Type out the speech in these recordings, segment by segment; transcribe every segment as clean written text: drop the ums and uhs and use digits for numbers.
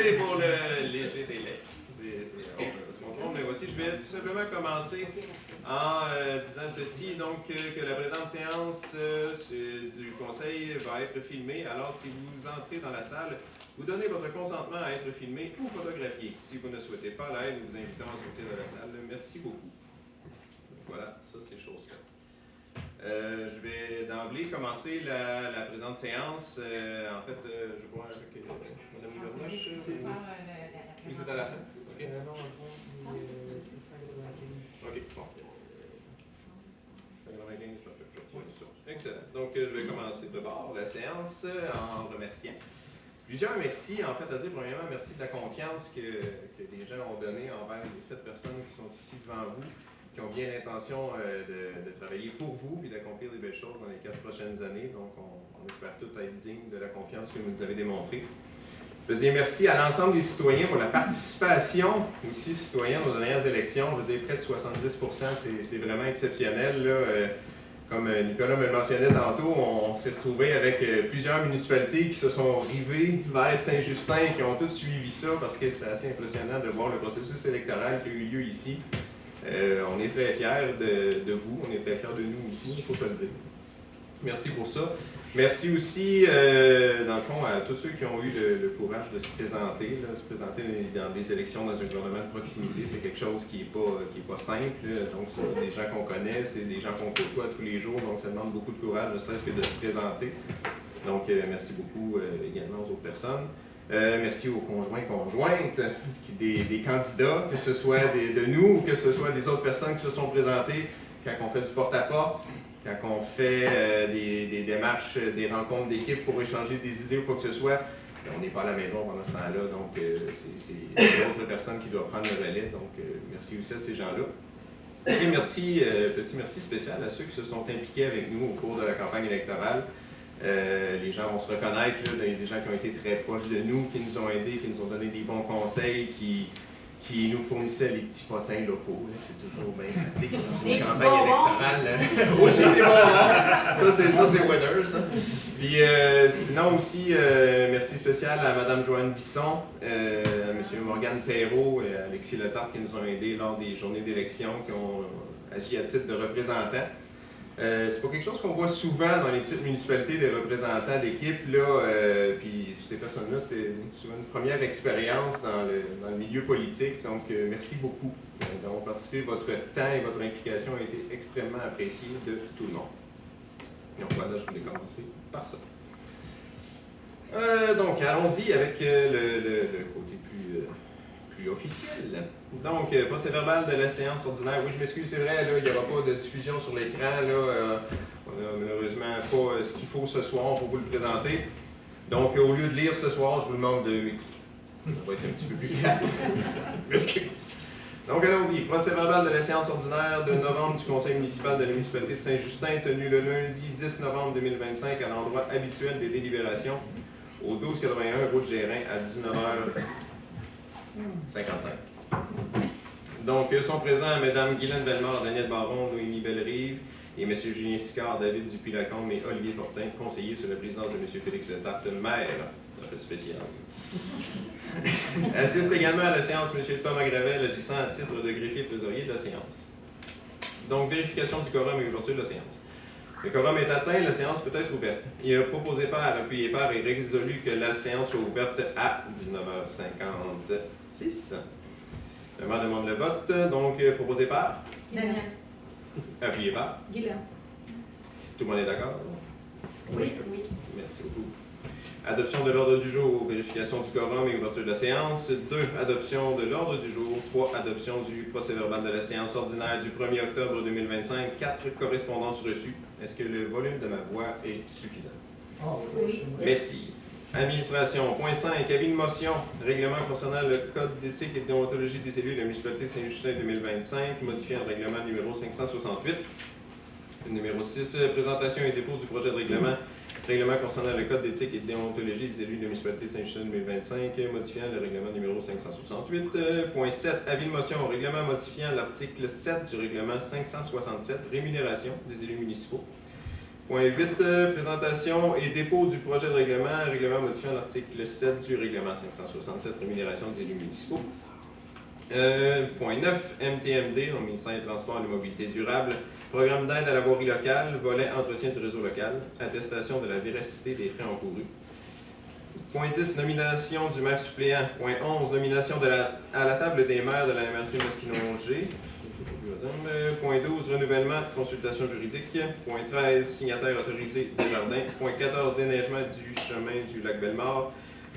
Désolé pour le léger délai. On se contrôle, mais voici, je vais tout simplement commencer en disant ceci, donc que la présente séance du Conseil va être filmée. Alors, si vous entrez dans la salle, vous donnez votre consentement à être filmé ou photographié. Si vous ne souhaitez pas l'aide, nous vous invitons à sortir de la salle. Merci beaucoup. Voilà, ça c'est chose faite. Je vais d'emblée commencer la présente séance. En fait, je vois avec Mme Livernoche. Oui, c'est à la fin. OK. OK, bon. 95, parfait. Excellent. Donc, je vais commencer d'abord la séance en remerciant. Plusieurs merci, en fait, à dire, premièrement, merci de la confiance que les gens ont donnée envers les 7 personnes qui sont ici devant vous, qui ont bien l'intention de travailler pour vous et d'accomplir des belles choses dans les 4 prochaines années. Donc, on espère tous être dignes de la confiance que vous nous avez démontrée. Je veux dire merci à l'ensemble des citoyens pour la participation aussi citoyenne aux dernières élections. Je veux dire, près de 70%, c'est vraiment exceptionnel, là. Comme Nicolas me le mentionnait tantôt, on s'est retrouvé avec plusieurs municipalités qui se sont rivées vers Saint-Justin, qui ont toutes suivi ça parce que c'était assez impressionnant de voir le processus électoral qui a eu lieu ici. On est très fiers de vous, on est très fiers de nous aussi, il faut se le dire. Merci pour ça. Merci aussi, dans le fond, à tous ceux qui ont eu le courage de se présenter dans des élections dans un gouvernement de proximité. C'est quelque chose qui n'est pas simple. Donc, c'est des gens qu'on connaît, c'est des gens qu'on côtoie tous les jours. Donc, ça demande beaucoup de courage, ne serait-ce que de se présenter. Donc, merci beaucoup également aux autres personnes. Merci aux conjointes des candidats, que ce soit de nous ou que ce soit des autres personnes qui se sont présentées quand on fait du porte-à-porte. Quand on fait des démarches, des rencontres d'équipe pour échanger des idées ou quoi que ce soit, on n'est pas à la maison pendant ce temps-là, donc c'est d'autres personnes qui doivent prendre le relais. Donc, merci aussi à ces gens-là. Et merci, petit merci spécial à ceux qui se sont impliqués avec nous au cours de la campagne électorale. Les gens vont se reconnaître, là, il y a des gens qui ont été très proches de nous, qui nous ont aidés, qui nous ont donné des bons conseils, qui nous fournissaient les petits potins locaux. C'est toujours bien pratique dans une campagne électorale. Aussi des bonbons. Ça c'est winner, ça. Puis sinon aussi, merci spécial à Mme Joanne Bisson, à M. Morgane Perrault et à Alexis Letard qui nous ont aidés lors des journées d'élection, qui ont agi à titre de représentants. C'est pas quelque chose qu'on voit souvent dans les petites municipalités des représentants d'équipe, puis ces personnes-là, c'était souvent une première expérience dans le milieu politique, donc merci beaucoup d'avoir participé. Votre temps et votre implication a été extrêmement appréciée de tout le monde. Et donc voilà, je voulais commencer par ça. Donc, allons-y avec le côté plus officiel. Donc, procès-verbal de la séance ordinaire. Oui, je m'excuse, c'est vrai, là, il n'y aura pas de diffusion sur l'écran. On n'a malheureusement pas ce qu'il faut ce soir pour vous le présenter. Donc, au lieu de lire ce soir, je vous demande de m'écouter. Ça va être un petit peu plus clair. Excuse. Donc, allons-y. Procès-verbal de la séance ordinaire de novembre du Conseil municipal de la municipalité de Saint-Justin, tenu le lundi 10 novembre 2025 à l'endroit habituel des délibérations, au 1281 route Gérin à 19h55. Donc, sont présents Mme Guylaine Bellemare, Daniel Baron, Noémie Bellerive et M. Julien Sicard, David Dupuis-Lacombe et Olivier Fortin, conseillers sur la présidence de M. Félix Letarte, maire. Ça fait spécial. Assiste également à la séance M. Thomas Gravel, agissant à titre de greffier trésorier de la séance. Donc, vérification du quorum et ouverture de la séance. Le quorum est atteint, la séance peut être ouverte. Il est proposé par, appuyé par et résolu que la séance soit ouverte à 19h56. Le maire demande le vote. Donc, proposé par? Daniel. Appuyé par? Guylaine. Tout le monde est d'accord? Oui. Merci beaucoup. Adoption de l'ordre du jour, vérification du quorum et ouverture de la séance. 2. Adoption de l'ordre du jour. 3. Adoption du procès-verbal de la séance ordinaire du 1er octobre 2025. 4. Correspondances reçues. Est-ce que le volume de ma voix est suffisant? Oui. Merci. Administration. Point 5. Avis de motion. Règlement concernant le Code d'éthique et de déontologie des élus de la municipalité de Saint-Justin 2025, modifiant le règlement numéro 568. Numéro 6. Présentation et dépôt du projet de règlement. Règlement concernant le Code d'éthique et de déontologie des élus de la municipalité de Saint-Justin 2025, modifiant le règlement numéro 568. Point 7. Avis de motion. Règlement modifiant l'article 7 du règlement 567. Rémunération des élus municipaux. Point 8, présentation et dépôt du projet de règlement modifiant l'article 7 du règlement 567, rémunération des élus municipaux. Point 9, MTMD, au ministère des Transports et de la Mobilité durable, programme d'aide à la voirie locale, volet entretien du réseau local, attestation de la véracité des frais encourus. Point 10, nomination du maire suppléant. Point 11, nomination à la table des maires de la MRC Masquinongé. Point 12, renouvellement, consultation juridique. Point 13, signataire autorisé Desjardins. Point 14, déneigement du chemin du lac Bellemare.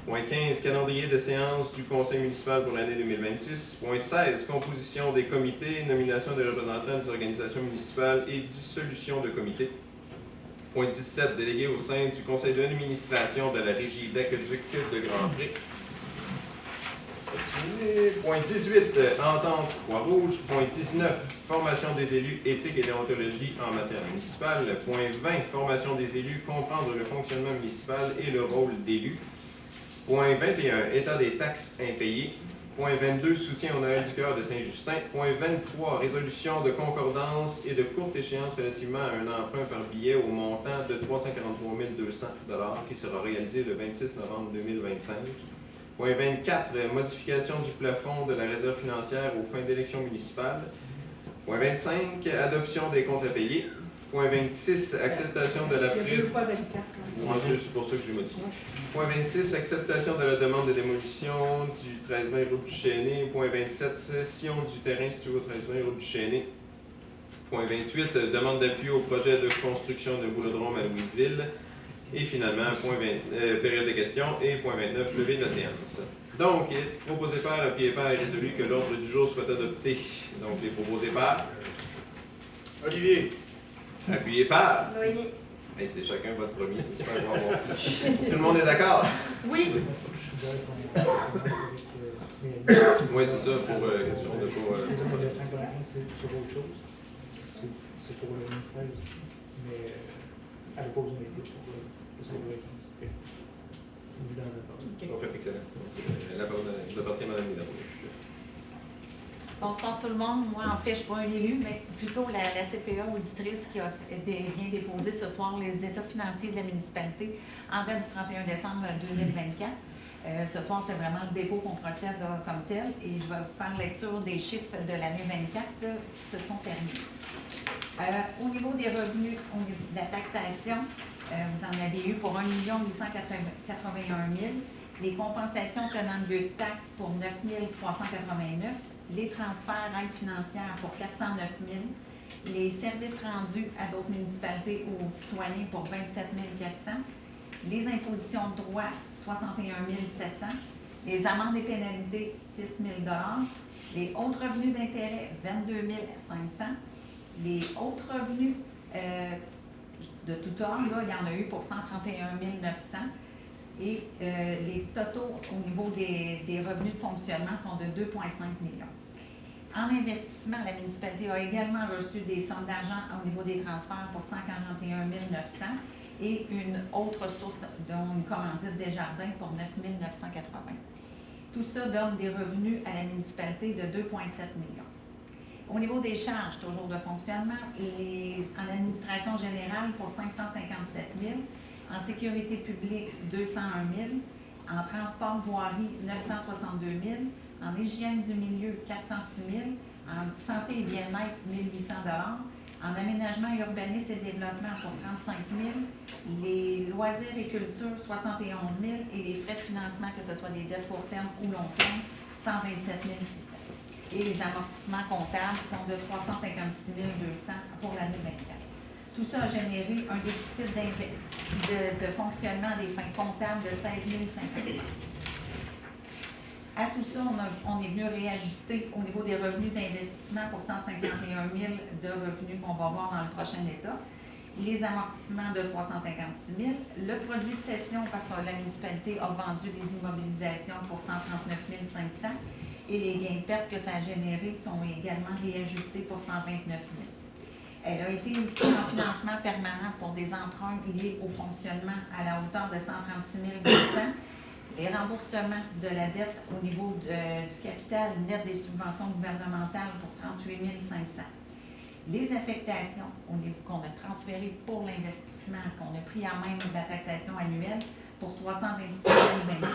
Point 15, calendrier de séance du conseil municipal pour l'année 2026. Point 16, composition des comités, nomination des représentants des organisations municipales et dissolution de comités. Point 17, délégué au sein du conseil d'administration de la régie d'aqueduc de Grand-Pré. Point 18, entente Croix-Rouge. Point 19, formation des élus, éthique et déontologie en matière municipale. Point 20, formation des élus, comprendre le fonctionnement municipal et le rôle d'élu. Point 21, état des taxes impayées. Point 22, soutien au Noël du cœur de Saint-Justin. Point 23, résolution de concordance et de courte échéance relativement à un emprunt par billet au montant de 343 200 $ qui sera réalisé le 26 novembre 2025. Point 24, modification du plafond de la réserve financière aux fins d'élections municipales. Point 25, adoption des comptes à payer. Point 26, acceptation de la prise... C'est pour ça que je l'ai modifié. Point 26, acceptation de la demande de démolition du 13-20 route du Chêné. Point 27, cession du terrain situé au 13-20 route du Chêné. Point 28, demande d'appui au projet de construction de boulodrome à Louisville. Et finalement, point 20, période de questions. Et point 29, levée de la séance. Donc, il est proposé par, appuyé par et résolu que l'ordre du jour soit adopté. Donc, il est proposé par Olivier. Appuyé par. Oui. Hey, c'est chacun votre premier, c'est super bon. Tout le monde est d'accord? Oui. Oui, c'est ça, pour question de pas. C'est ça, mais le 5,95, c'est sur autre chose. C'est pour le ministère aussi. Mais à la pause, on a été pour le 5,95. Parfait, excellent. La parole appartient à Mme Miller. Bonsoir tout le monde. Moi, en fait, je ne suis pas un élu, mais plutôt la CPA auditrice qui vient déposer ce soir les états financiers de la municipalité en date du 31 décembre 2024. Ce soir, c'est vraiment le dépôt qu'on procède là, comme tel et je vais faire lecture des chiffres de l'année 24 là, qui se sont terminés. Au niveau des revenus, au niveau de la taxation, vous en avez eu pour 1 881 000. Les compensations tenant lieu de taxes pour 9 389. Les transferts aides financières pour 409 000, les services rendus à d'autres municipalités ou aux citoyens pour 27 400, les impositions de droit 61 700, les amendes et pénalités 6 000 $, les autres revenus d'intérêt 22 500, les autres revenus de tout ordre, là, il y en a eu pour 131 900. Et les totaux au niveau des revenus de fonctionnement sont de 2,5 millions. En investissement, la municipalité a également reçu des sommes d'argent au niveau des transferts pour 141 900 et une autre source, dont une commandite Desjardins pour 9 980. Tout ça donne des revenus à la municipalité de 2,7 millions. Au niveau des charges, toujours de fonctionnement, en administration générale pour 557 000, en sécurité publique 201 000, en transport voirie 962 000, en hygiène du milieu 406 000, en santé et bien-être 1 800 $, en aménagement urbanisme et développement pour 35 000, les loisirs et culture 71 000 et les frais de financement, que ce soit des dettes court terme ou long terme, 127 600. Et les amortissements comptables sont de 356 200 pour l'année 24. Tout ça a généré un déficit de fonctionnement des fins comptables de 16 055. À tout ça, on est venu réajuster au niveau des revenus d'investissement pour 151 000 de revenus qu'on va voir dans le prochain état. Les amortissements de 356 000. Le produit de cession, parce que la municipalité a vendu des immobilisations pour 139 500. Et les gains de perte que ça a générés sont également réajustés pour 129 000. Elle a été aussi en financement permanent pour des emprunts liés au fonctionnement à la hauteur de 136 200. Les remboursements de la dette au niveau du capital net des subventions gouvernementales pour 38 500. Les affectations qu'on a transférées pour l'investissement, qu'on a pris en même de la taxation annuelle pour 326 024.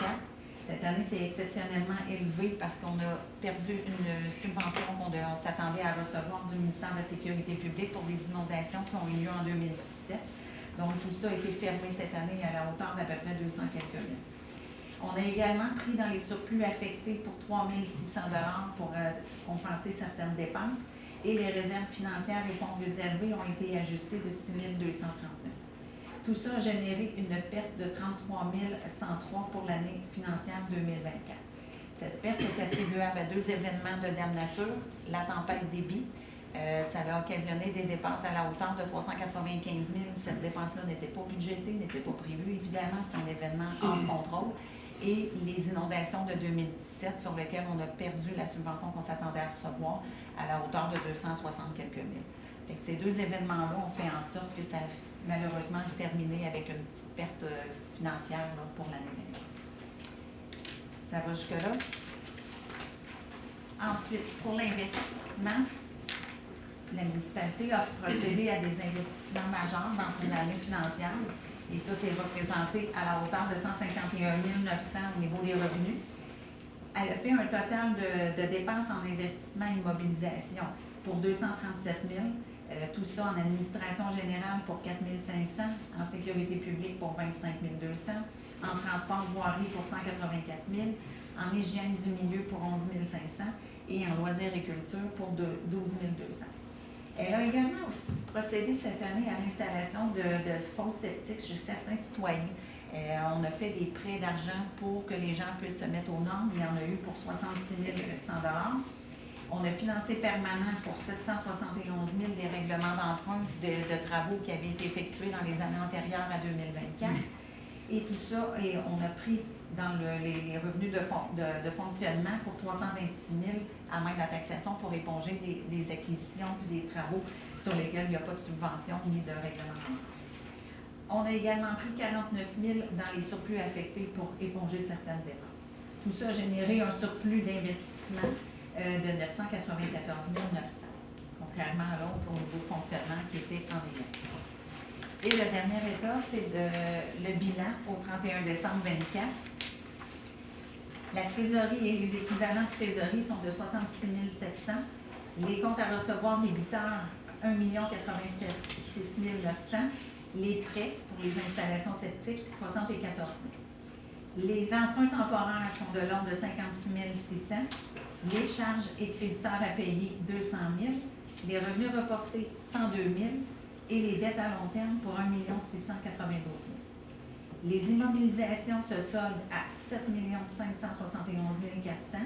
Cette année, c'est exceptionnellement élevé parce qu'on a perdu une subvention qu'on s'attendait à recevoir du ministère de la Sécurité publique pour les inondations qui ont eu lieu en 2017. Donc, tout ça a été fermé cette année à la hauteur d'à peu près 200 quelques mille. On a également pris dans les surplus affectés pour 3 600 $ pour compenser certaines dépenses et les réserves financières et fonds réservés ont été ajustés de 6 239. Tout ça a généré une perte de 33 103 pour l'année financière 2024. Cette perte est attribuable à 2 événements de dame nature, la tempête débit. Ça a occasionné des dépenses à la hauteur de 395 000. Cette dépense-là n'était pas budgétée, n'était pas prévue. Évidemment, c'est un événement hors contrôle. Et les inondations de 2017 sur lesquelles on a perdu la subvention qu'on s'attendait à recevoir à la hauteur de 260 quelques mille. Fait que ces deux événements-là ont fait en sorte que ça a malheureusement terminé avec une petite perte financière là, pour l'année 2020. Ça va jusque-là. Ensuite, pour l'investissement, la municipalité a procédé à des investissements majeurs dans son année financière. Et ça, c'est représenté à la hauteur de 151 900 au niveau des revenus. Elle a fait un total de dépenses en investissement et immobilisation pour 237 000. Tout ça en administration générale pour 4 500, en sécurité publique pour 25 200, en transport voirie pour 184 000, en hygiène du milieu pour 11 500 et en loisirs et culture pour 12 200. Elle a également procédé cette année à l'installation de fosses septiques chez certains citoyens. On a fait des prêts d'argent pour que les gens puissent se mettre aux normes. Il y en a eu pour 66 100 $. On a financé permanent pour 771 000 des règlements d'emprunt de travaux qui avaient été effectués dans les années antérieures à 2024. Et tout ça, on a pris dans les revenus de fonctionnement pour 326 000 à même la taxation pour éponger des acquisitions et des travaux sur lesquels il n'y a pas de subvention ni de règlement d'emprunt. On a également pris 49 000 dans les surplus affectés pour éponger certaines dépenses. Tout ça a généré un surplus d'investissement de 994 900, contrairement à l'autre au niveau de fonctionnement qui était en délai. Et le dernier état, c'est le bilan au 31 décembre 2024. La trésorerie et les équivalents de trésorerie sont de 66 700. Les comptes à recevoir débiteurs, 1 086 900. Les prêts pour les installations septiques, 74 000. Les emprunts temporaires sont de l'ordre de 56 600. Les charges et créditeurs à payer, 200 000. Les revenus reportés, 102 000. Et les dettes à long terme pour 1 692 000. Les immobilisations se soldent à 7 571 400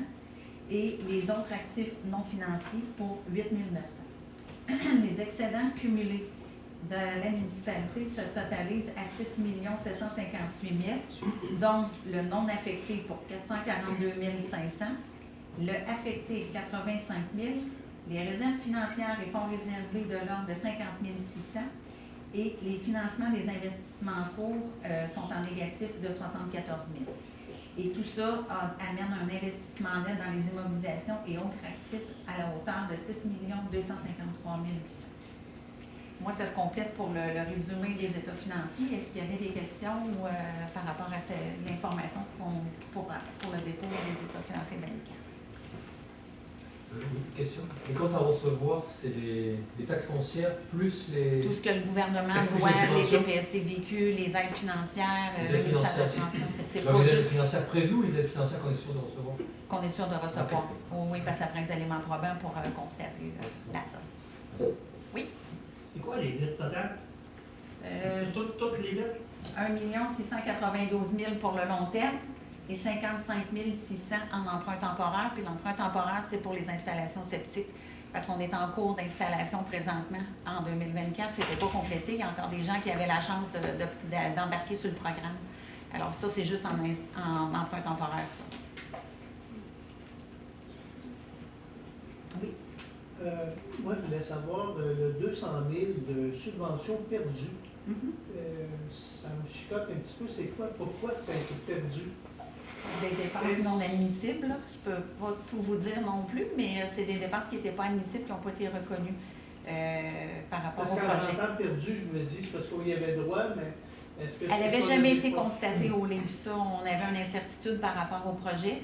et les autres actifs non financiers pour 8 900. Les excédents cumulés de la municipalité se totalisent à 6 758 000, donc le non affecté pour 442 500, le affecté 85 000, les réserves financières et fonds réservés de l'ordre de 50 600 et les financements des investissements en cours sont en négatif de 74 000. Et tout ça amène un investissement net dans les immobilisations et autres actifs à la hauteur de 6 253 800. Moi, ça se complète pour le résumé des états financiers. Est-ce qu'il y avait des questions par rapport à l'information pour le dépôt des états financiers bancaires? Question. Les comptes à recevoir, c'est les taxes foncières plus les... Tout ce que le gouvernement Plus doit, les les subventions. TPS véhicules, les aides financières, Les le aides ministère de la financières. Finance, c'est Donc, pas les aides juste financières prévues ou les aides financières qu'on est sûr de recevoir? qu'on est sûr de recevoir. Ok. Oh, oui, parce que ça prend des éléments probants pour constater la somme. Oui. C'est quoi les dettes totales? Toutes les dettes? 1 692 000 pour le long terme et 55 600 en emprunt temporaire. Puis l'emprunt temporaire, c'est pour les installations septiques. Parce qu'on est en cours d'installation présentement en 2024. Ce n'était pas complété. Il y a encore des gens qui avaient la chance d'embarquer sur le programme. Alors ça, c'est juste en emprunt temporaire, ça. Oui. Moi, je voulais savoir le 200 000 de subventions perdues. Ça me chicote un petit peu. C'est quoi? Pourquoi ça a été perdu? Des dépenses non admissibles, là. Je ne peux pas tout vous dire non plus, mais c'est des dépenses qui n'étaient pas admissibles, qui n'ont pas été reconnues. par rapport Parce au qu'en projet. temps perdu, je me dis, c'est parce qu'il y avait droit, mais est-ce que... Elle n'avait jamais été constatée au LIB. Ça, on avait une incertitude par rapport au projet.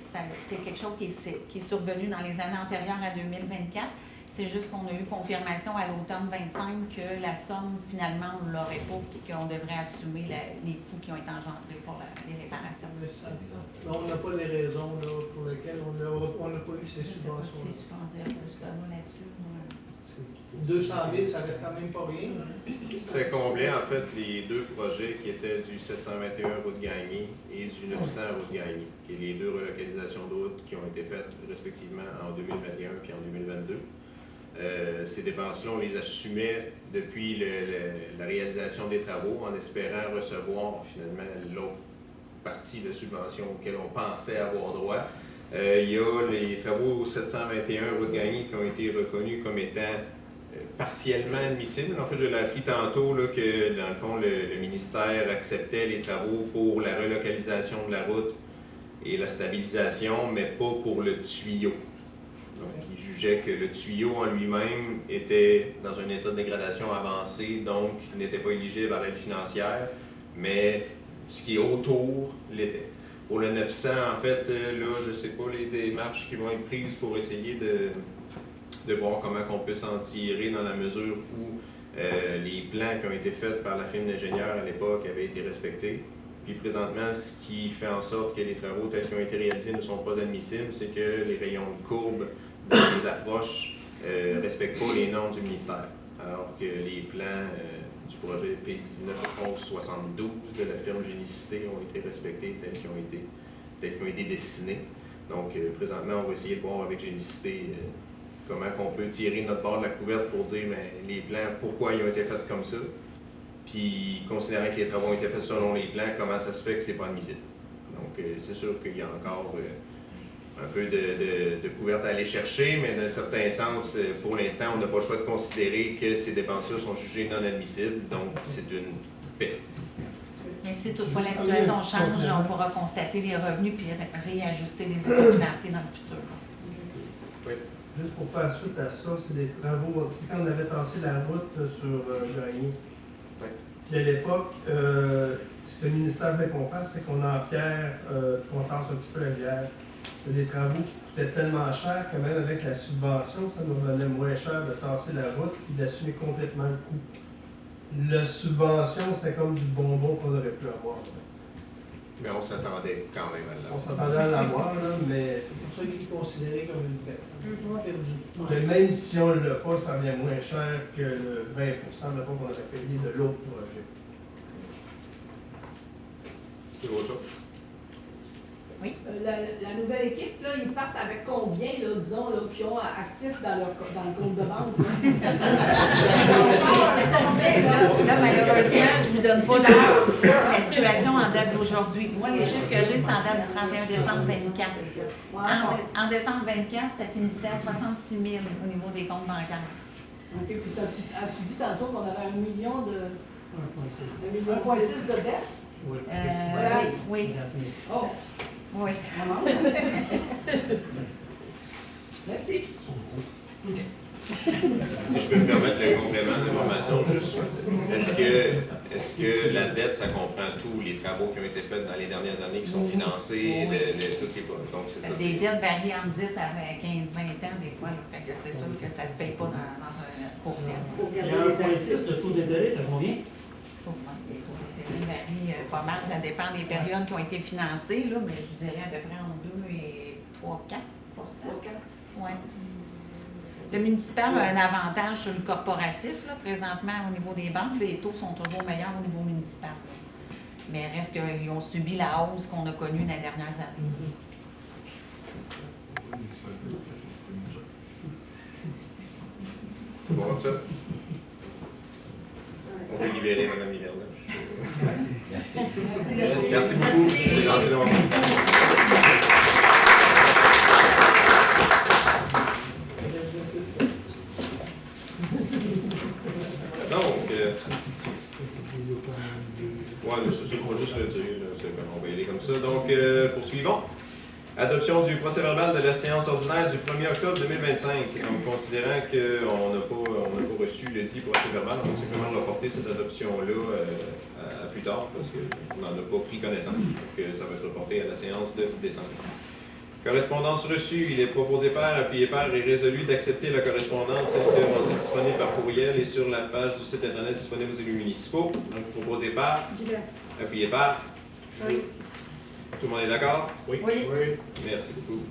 C'est quelque chose qui est survenu dans les années antérieures à 2024. C'est juste qu'on a eu confirmation à l'automne 25 que la somme, finalement, on ne l'aurait pas et qu'on devrait assumer les coûts qui ont été engendrés pour les réparations. Mais on n'a pas les raisons là, pour lesquelles on n'a pas eu ces Je ne sais pas subventions. si tu peux en dire plus de mots là-dessus. 200 000, ça reste quand même pas rien. C'est comblé en fait les deux projets qui étaient du 721 route Gagné et du 900 route Gagné, qui est les deux relocalisations d'autres qui ont été faites respectivement en 2021 puis en 2022. Ces dépenses-là, on les assumait depuis la réalisation des travaux en espérant recevoir finalement l'autre partie de subvention auquel on pensait avoir droit. Il y a les travaux 721 route Gagné qui ont été reconnus comme étant partiellement admissibles. En fait, je l'ai appris tantôt là, que dans le fond, le ministère acceptait les travaux pour la relocalisation de la route et la stabilisation, mais pas pour le tuyau. Donc, il jugeait que le tuyau en lui-même était dans un état de dégradation avancé, donc n'était pas éligible à l'aide financière, mais ce qui est autour l'était. Pour le 900, en fait, là, je ne sais pas les démarches qui vont être prises pour essayer de voir comment on peut s'en tirer dans la mesure où les plans qui ont été faits par la firme d'ingénieurs à l'époque avaient été respectés. Puis présentement, ce qui fait en sorte que les travaux tels qu'ils ont été réalisés ne sont pas admissibles, c'est que les rayons de courbe dans les approches ne respectent pas les normes du ministère. Alors que les plans du projet P19-11-72 de la firme Génicité ont été respectés tels qu'ils ont été dessinés. Donc présentement, on va essayer de voir avec Génicité comment on peut tirer notre bord de la couverte pour dire mais, les plans, pourquoi ils ont été faits comme ça. Puis, considérant que les travaux ont été faits selon les plans, comment ça se fait que c'est pas admissible. Donc, c'est sûr qu'il y a encore un peu de couverte à aller chercher, mais dans un certain sens, pour l'instant, on n'a pas le choix de considérer que ces dépenses-là sont jugées non admissibles, donc c'est une paix. Mais si toutefois la situation change, on pourra constater les revenus puis réajuster les états financiers dans le futur. Oui. Juste pour faire suite à ça, c'est des travaux, c'est quand on avait tassé la route sur Gagné. Oui. Puis à l'époque, ce que le ministère voulait qu'on fasse, c'est qu'on empierre, qu'on tasse un petit peu la bière. C'est des travaux qui coûtaient tellement cher que même avec la subvention, ça nous revenait moins cher de tasser la route et d'assumer complètement le coût. La subvention, c'était comme du bonbon qu'on aurait pu avoir. Mais on s'attendait quand même à On l'avoir. s'attendait à l'avoir, là, mais C'est pour ça qu'il est considéré comme une perte. mais même si on ne l'a pas, ça revient moins cher que le 20% de qu'on aurait payé de l'autre projet. C'est autre chose. Oui. La nouvelle équipe, là, ils partent avec combien, là, disons, là, qui ont actif dans le compte de banque? Là, malheureusement, je ne vous donne pas la situation en date d'aujourd'hui. Moi, les chiffres que j'ai, c'est en date du 31 décembre 24. En décembre 24, ça finissait à 66 000 au niveau des comptes bancaires. OK, puis as-tu dit tantôt qu'on avait 1 million de... 1,6. 1,6 de dette? Oui. Oui, Oh, oui. vraiment? Merci. Si je peux me permettre le complément d'information, juste, est-ce que la dette, ça comprend tous les travaux qui ont été faits dans les dernières années, qui sont financés, toutes les donc c'est ça. Des dettes varient entre 10 à 15-20 ans des fois. Là. Fait que c'est sûr que ça ne se paye pas dans un court terme. Faut Il y regarder a les 1,6, le taux d'intérêt, t'as combien? Les taux d'intérêt varient pas mal. Ça dépend des périodes qui ont été financées, là, mais je dirais à peu près entre 2 et 3-4 Ouais. Le municipal a un avantage sur le corporatif. Là, présentement, au niveau des banques, les taux sont toujours meilleurs au niveau municipal. Mais reste qu'ils ont subi la hausse qu'on a connue dans les dernières années. C'est bon comme ça? On peut libérer Mme Hiverna. Merci beaucoup. C'est gentil d'avoir ouais, c'est ça, on va juste le dire. On va y aller comme ça. Donc, poursuivons. Adoption du procès-verbal de la séance ordinaire du 1er octobre 2025. En considérant qu'on n'a pas reçu le dit procès-verbal, on va simplement reporter cette adoption-là à plus tard parce qu'on n'en a pas pris connaissance. Donc, ça va être reporté à la séance de décembre. Correspondance reçue. Il est proposé par, appuyé par et résolu d'accepter la correspondance telle que rendue disponible par courriel et sur la page du site Internet disponible aux élus municipaux. Donc, proposé par, appuyé par. Oui. Tout le monde est d'accord? Oui. Oui. Merci beaucoup.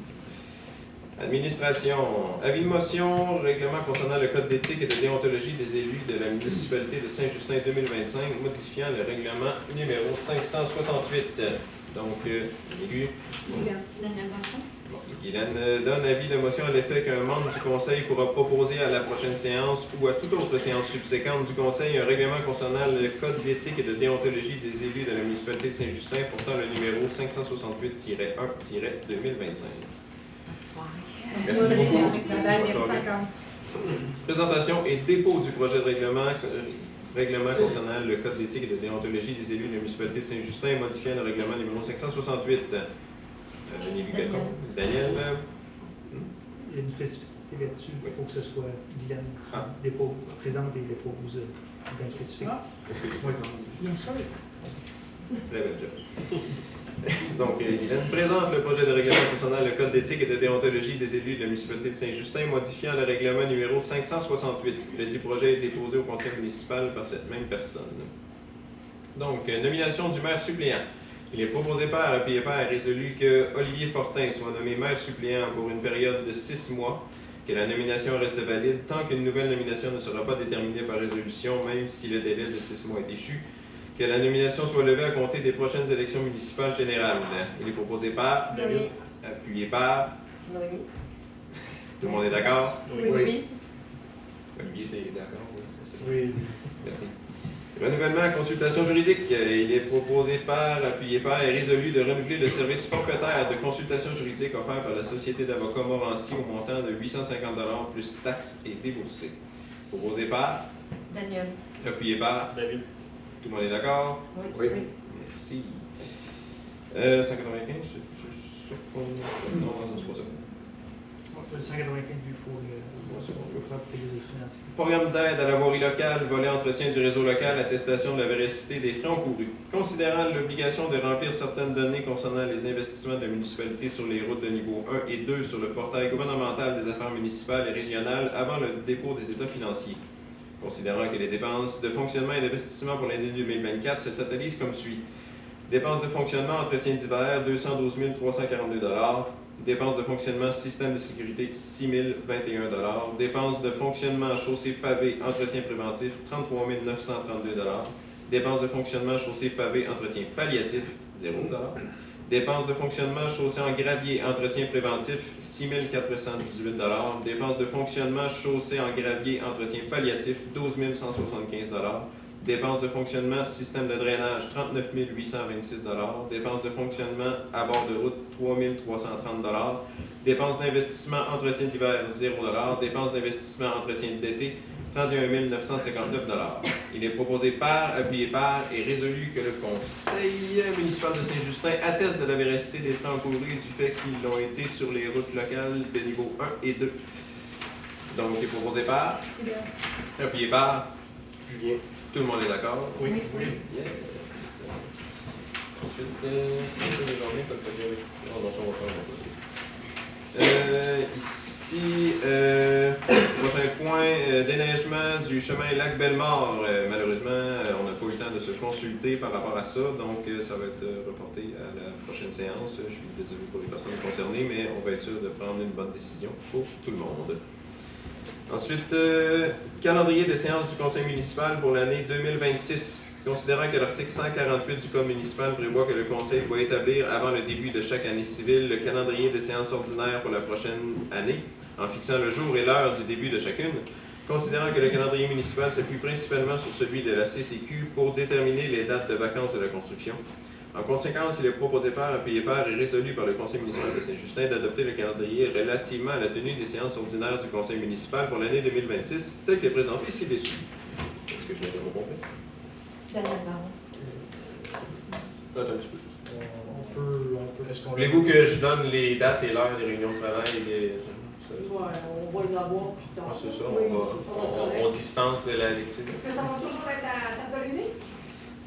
Administration. Avis de motion, règlement concernant le code d'éthique et de déontologie des élus de la municipalité de Saint-Justin 2025, modifiant le règlement numéro 568. Donc, élu. Guylaine donne avis de motion à l'effet qu'un membre du conseil pourra proposer à la prochaine séance ou à toute autre séance subséquente du conseil un règlement concernant le code d'éthique et de déontologie des élus de la municipalité de Saint-Justin portant le numéro 568-1-2025. Merci beaucoup. Présentation et dépôt du projet de règlement concernant le code d'éthique et de déontologie des élus de la municipalité de Saint-Justin modifiant le règlement numéro 568. Daniel. Il y a une spécificité là-dessus. Il faut que ce soit Guylaine qui présente et dépose bien spécifique. Excuse-moi, Bien sûr. très bel job. Donc, Guylaine présente le projet de règlement concernant le code d'éthique et de déontologie des élus de la municipalité de Saint-Justin, modifiant le règlement numéro 568. Le dit projet est déposé au conseil municipal par cette même personne. Donc, nomination du maire suppléant. Il est proposé par, appuyé par et résolu que Olivier Fortin soit nommé maire suppléant pour une période de 6 mois, que la nomination reste valide tant qu'une nouvelle nomination ne sera pas déterminée par résolution, même si le délai de 6 mois est échu, que la nomination soit levée à compter des prochaines élections municipales générales. Il est proposé par, appuyé par, tout le monde est d'accord? Oui. Olivier, tu es d'accord? Oui. Merci. Renouvellement à consultation juridique. Il est proposé par, appuyé par et résolu de renouveler le service forfaitaire de consultation juridique offert par la Société d'avocats Morancy au montant de 850 plus taxes et déboursés. Proposé par, Daniel. appuyé par, David. tout le monde est d'accord? Oui. Merci. 195, c'est ça qu'on... Non, c'est pas ça. Le 195, il faut faire payer les financiers. Programme d'aide à la voirie locale, volet entretien du réseau local, attestation de la véracité des frais encourus. Considérant l'obligation de remplir certaines données concernant les investissements de la municipalité sur les routes de niveau 1 et 2 sur le portail gouvernemental des affaires municipales et régionales avant le dépôt des états financiers. Considérant que les dépenses de fonctionnement et d'investissement pour l'année 2024 se totalisent comme suit. Dépenses de fonctionnement, entretien d'hiver, 212 342 $. Dépenses de fonctionnement, système de sécurité, 6 021 $. Dépenses de fonctionnement, chaussée pavée, entretien préventif, 33 932 $. Dépenses de fonctionnement, chaussée pavée, entretien palliatif, 0 $. Dépenses de fonctionnement, chaussée en gravier, entretien préventif, 6 418 $. Dépenses de fonctionnement, chaussée en gravier, entretien palliatif, 12 175 $. Dépenses de fonctionnement, système de drainage, 39 826 $. Dépenses de fonctionnement à bord de route, 3 330 $. Dépenses d'investissement, entretien d'hiver, 0 $. Dépenses d'investissement, entretien d'été, 31 959 $. Il est proposé par, appuyé par et résolu que le conseil municipal de Saint-Justin atteste de la véracité des frais encourus du fait qu'ils ont été sur les routes locales de niveau 1 et 2. Donc, il est proposé par, appuyé par, Julien. Tout le monde est d'accord? Oui. Yes. Ensuite, c'est les journées que tu as ici, prochain point, déneigement du chemin Lac-Bellemare. Malheureusement, on n'a pas eu le temps de se consulter par rapport à ça, donc ça va être reporté à la prochaine séance. Je suis désolé pour les personnes concernées, mais on va être sûr de prendre une bonne décision pour tout le monde. Ensuite, calendrier des séances du conseil municipal pour l'année 2026. Considérant que l'article 148 du Code municipal prévoit que le conseil doit établir avant le début de chaque année civile le calendrier des séances ordinaires pour la prochaine année, en fixant le jour et l'heure du début de chacune, considérant que le calendrier municipal s'appuie principalement sur celui de la CCQ pour déterminer les dates de vacances de la construction. En conséquence, il est proposé par, appuyé par et résolu par le conseil municipal de Saint-Justin d'adopter le calendrier relativement à la tenue des séances ordinaires du conseil municipal pour l'année 2026, tel que présenté ci-dessus. Est-ce que je l'ai au complet? Daniel Baron. Attends un petit peu. On peut Est-ce qu'on Voulez-vous que je donne les dates et l'heure des réunions de travail? Ouais, on va les avoir plus tard. C'est ça, Oui, on dispense de la lecture. Est-ce que ça va toujours être à Sainte-Dolinée?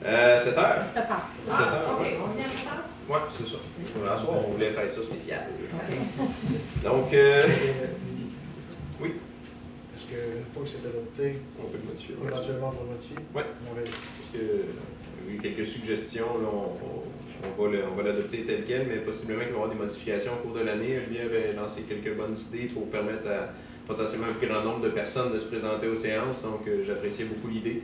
7 heures. Ça part. Ah, OK. ouais. On vient à 7 heures? Ouais, c'est ça. La soir, on voulait faire ça spécial. Donc, oui, Est-ce qu'une fois que c'est adopté, on peut le modifier. Ouais. éventuellement on va le modifier? Ouais. On va- Parce que, il y a eu quelques suggestions, là, on va l'adopter tel quel, mais possiblement qu'il va y avoir des modifications au cours de l'année. Olivier avait lancé quelques bonnes idées pour permettre à potentiellement un plus grand nombre de personnes de se présenter aux séances, donc j'appréciais beaucoup l'idée.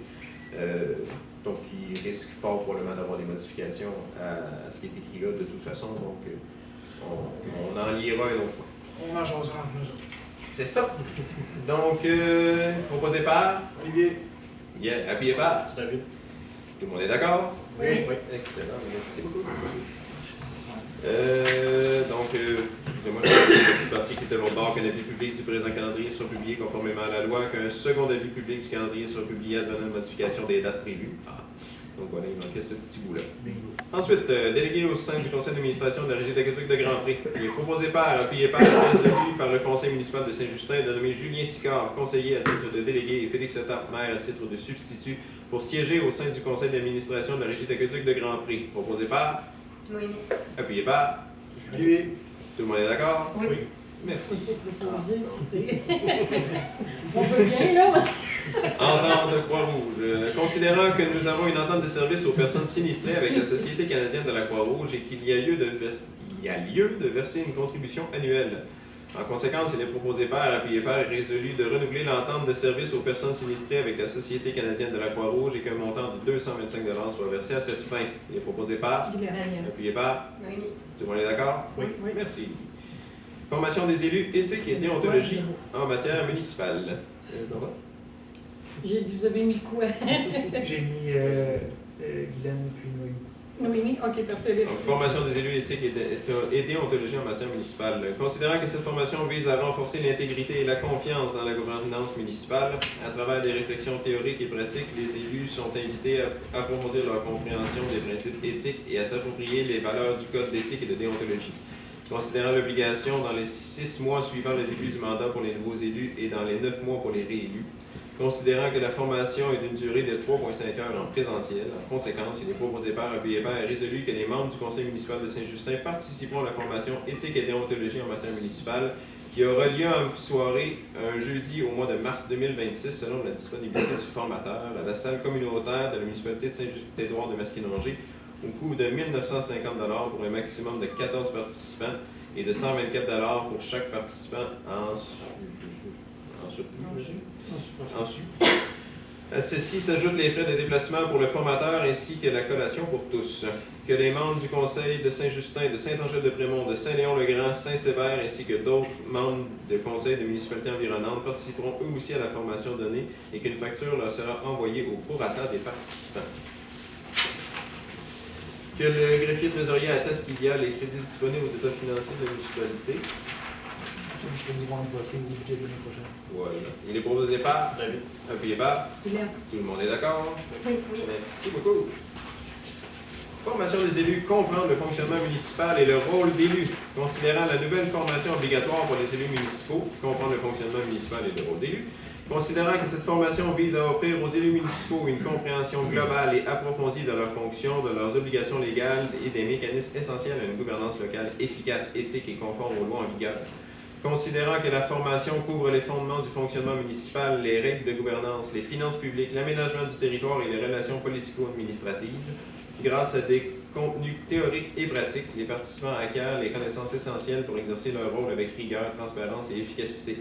Donc, il risque fort probablement d'avoir des modifications à ce qui est écrit là de toute façon, donc on en liera une autre fois. On en jasera entre nous autres. C'est ça. Donc, proposé par Olivier? Yeah, appuyé par David? tout le monde est d'accord? Oui. Excellent, merci beaucoup. Excusez-moi, le petit parti qui était l'autre bord qu'un avis public du présent calendrier soit publié conformément à la loi, qu'un second avis public du calendrier soit publié advenant une modification des dates prévues. Donc voilà, il manquait ce petit bout-là. Bingo. Ensuite, délégué au sein du conseil d'administration de la Régie d'aqueduc de Grand Pré. Il est proposé par, appuyé par, résolu par le conseil municipal de Saint-Justin de nommer Julien Sicard, conseiller à titre de délégué, et Félix Letape, maire à titre de substitut, pour siéger au sein du conseil d'administration de la Régie d'aqueduc de Grand Pré. Proposé par, Noémie. appuyé par, Olivier? tout le monde est d'accord? Oui. Merci. On veut bien, là? Entente de Croix-Rouge. Considérant que nous avons une entente de service aux personnes sinistrées avec la Société canadienne de la Croix-Rouge et qu'il y a lieu de verser une contribution annuelle. En conséquence, il est proposé par, appuyé par et résolu de renouveler l'entente de service aux personnes sinistrées avec la Société canadienne de la Croix-Rouge et qu'un montant de 225 $ soit versé à cette fin. Il est proposé par, appuyé par, Noémie. tout le monde est d'accord? Oui. Merci. Formation des élus, éthique et déontologie en matière municipale. Pardon? J'ai dit, vous avez mis quoi? J'ai mis Guylaine puis Noémie. Noémie? Ok, parfait. Donc, formation des élus éthiques et déontologie en matière municipale. Considérant que cette formation vise à renforcer l'intégrité et la confiance dans la gouvernance municipale, à travers des réflexions théoriques et pratiques, les élus sont invités à approfondir leur compréhension des principes éthiques et à s'approprier les valeurs du code d'éthique et de déontologie. Considérant l'obligation dans les 6 mois suivant le début du mandat pour les nouveaux élus et dans les 9 mois pour les réélus, considérant que la formation est d'une durée de 3,5 heures en présentiel, en conséquence, il est proposé par, appuyé par et résolu que les membres du conseil municipal de Saint-Justin participeront à la formation éthique et déontologie en matière municipale qui aura lieu en soirée un jeudi au mois de mars 2026 selon la disponibilité du formateur à la salle communautaire de la municipalité de Saint-Édouard de Masquinongé au coût de 1 950 $ pour un maximum de 14 participants et de 124 $ pour chaque participant en surplus. À ceci s'ajoutent les frais de déplacement pour le formateur ainsi que la collation pour tous. Que les membres du conseil de Saint-Justin, de Saint-Angèle-de-Prémont, de Saint-Léon-le-Grand, Saint-Sévère ainsi que d'autres membres du conseil de municipalités environnantes participeront eux aussi à la formation donnée et qu'une facture leur sera envoyée au prorata des participants. Que le greffier trésorier atteste qu'il y a les crédits disponibles aux états financiers de la municipalité. Je vais devoir voter au budget de l'année prochaine. Voilà. Il est proposé par, David. appuyé par, Guylaine. tout le monde est d'accord? Oui, oui. Merci beaucoup. Formation des élus, comprendre le fonctionnement municipal et le rôle d'élu. Considérant la nouvelle formation obligatoire pour les élus municipaux, comprendre le fonctionnement municipal et le rôle d'élu. Considérant que cette formation vise à offrir aux élus municipaux une compréhension globale et approfondie de leurs fonctions, de leurs obligations légales et des mécanismes essentiels à une gouvernance locale efficace, éthique et conforme aux lois en vigueur. Considérant que la formation couvre les fondements du fonctionnement municipal, les règles de gouvernance, les finances publiques, l'aménagement du territoire et les relations politico-administratives, grâce à des contenus théoriques et pratiques, les participants acquièrent les connaissances essentielles pour exercer leur rôle avec rigueur, transparence et efficacité.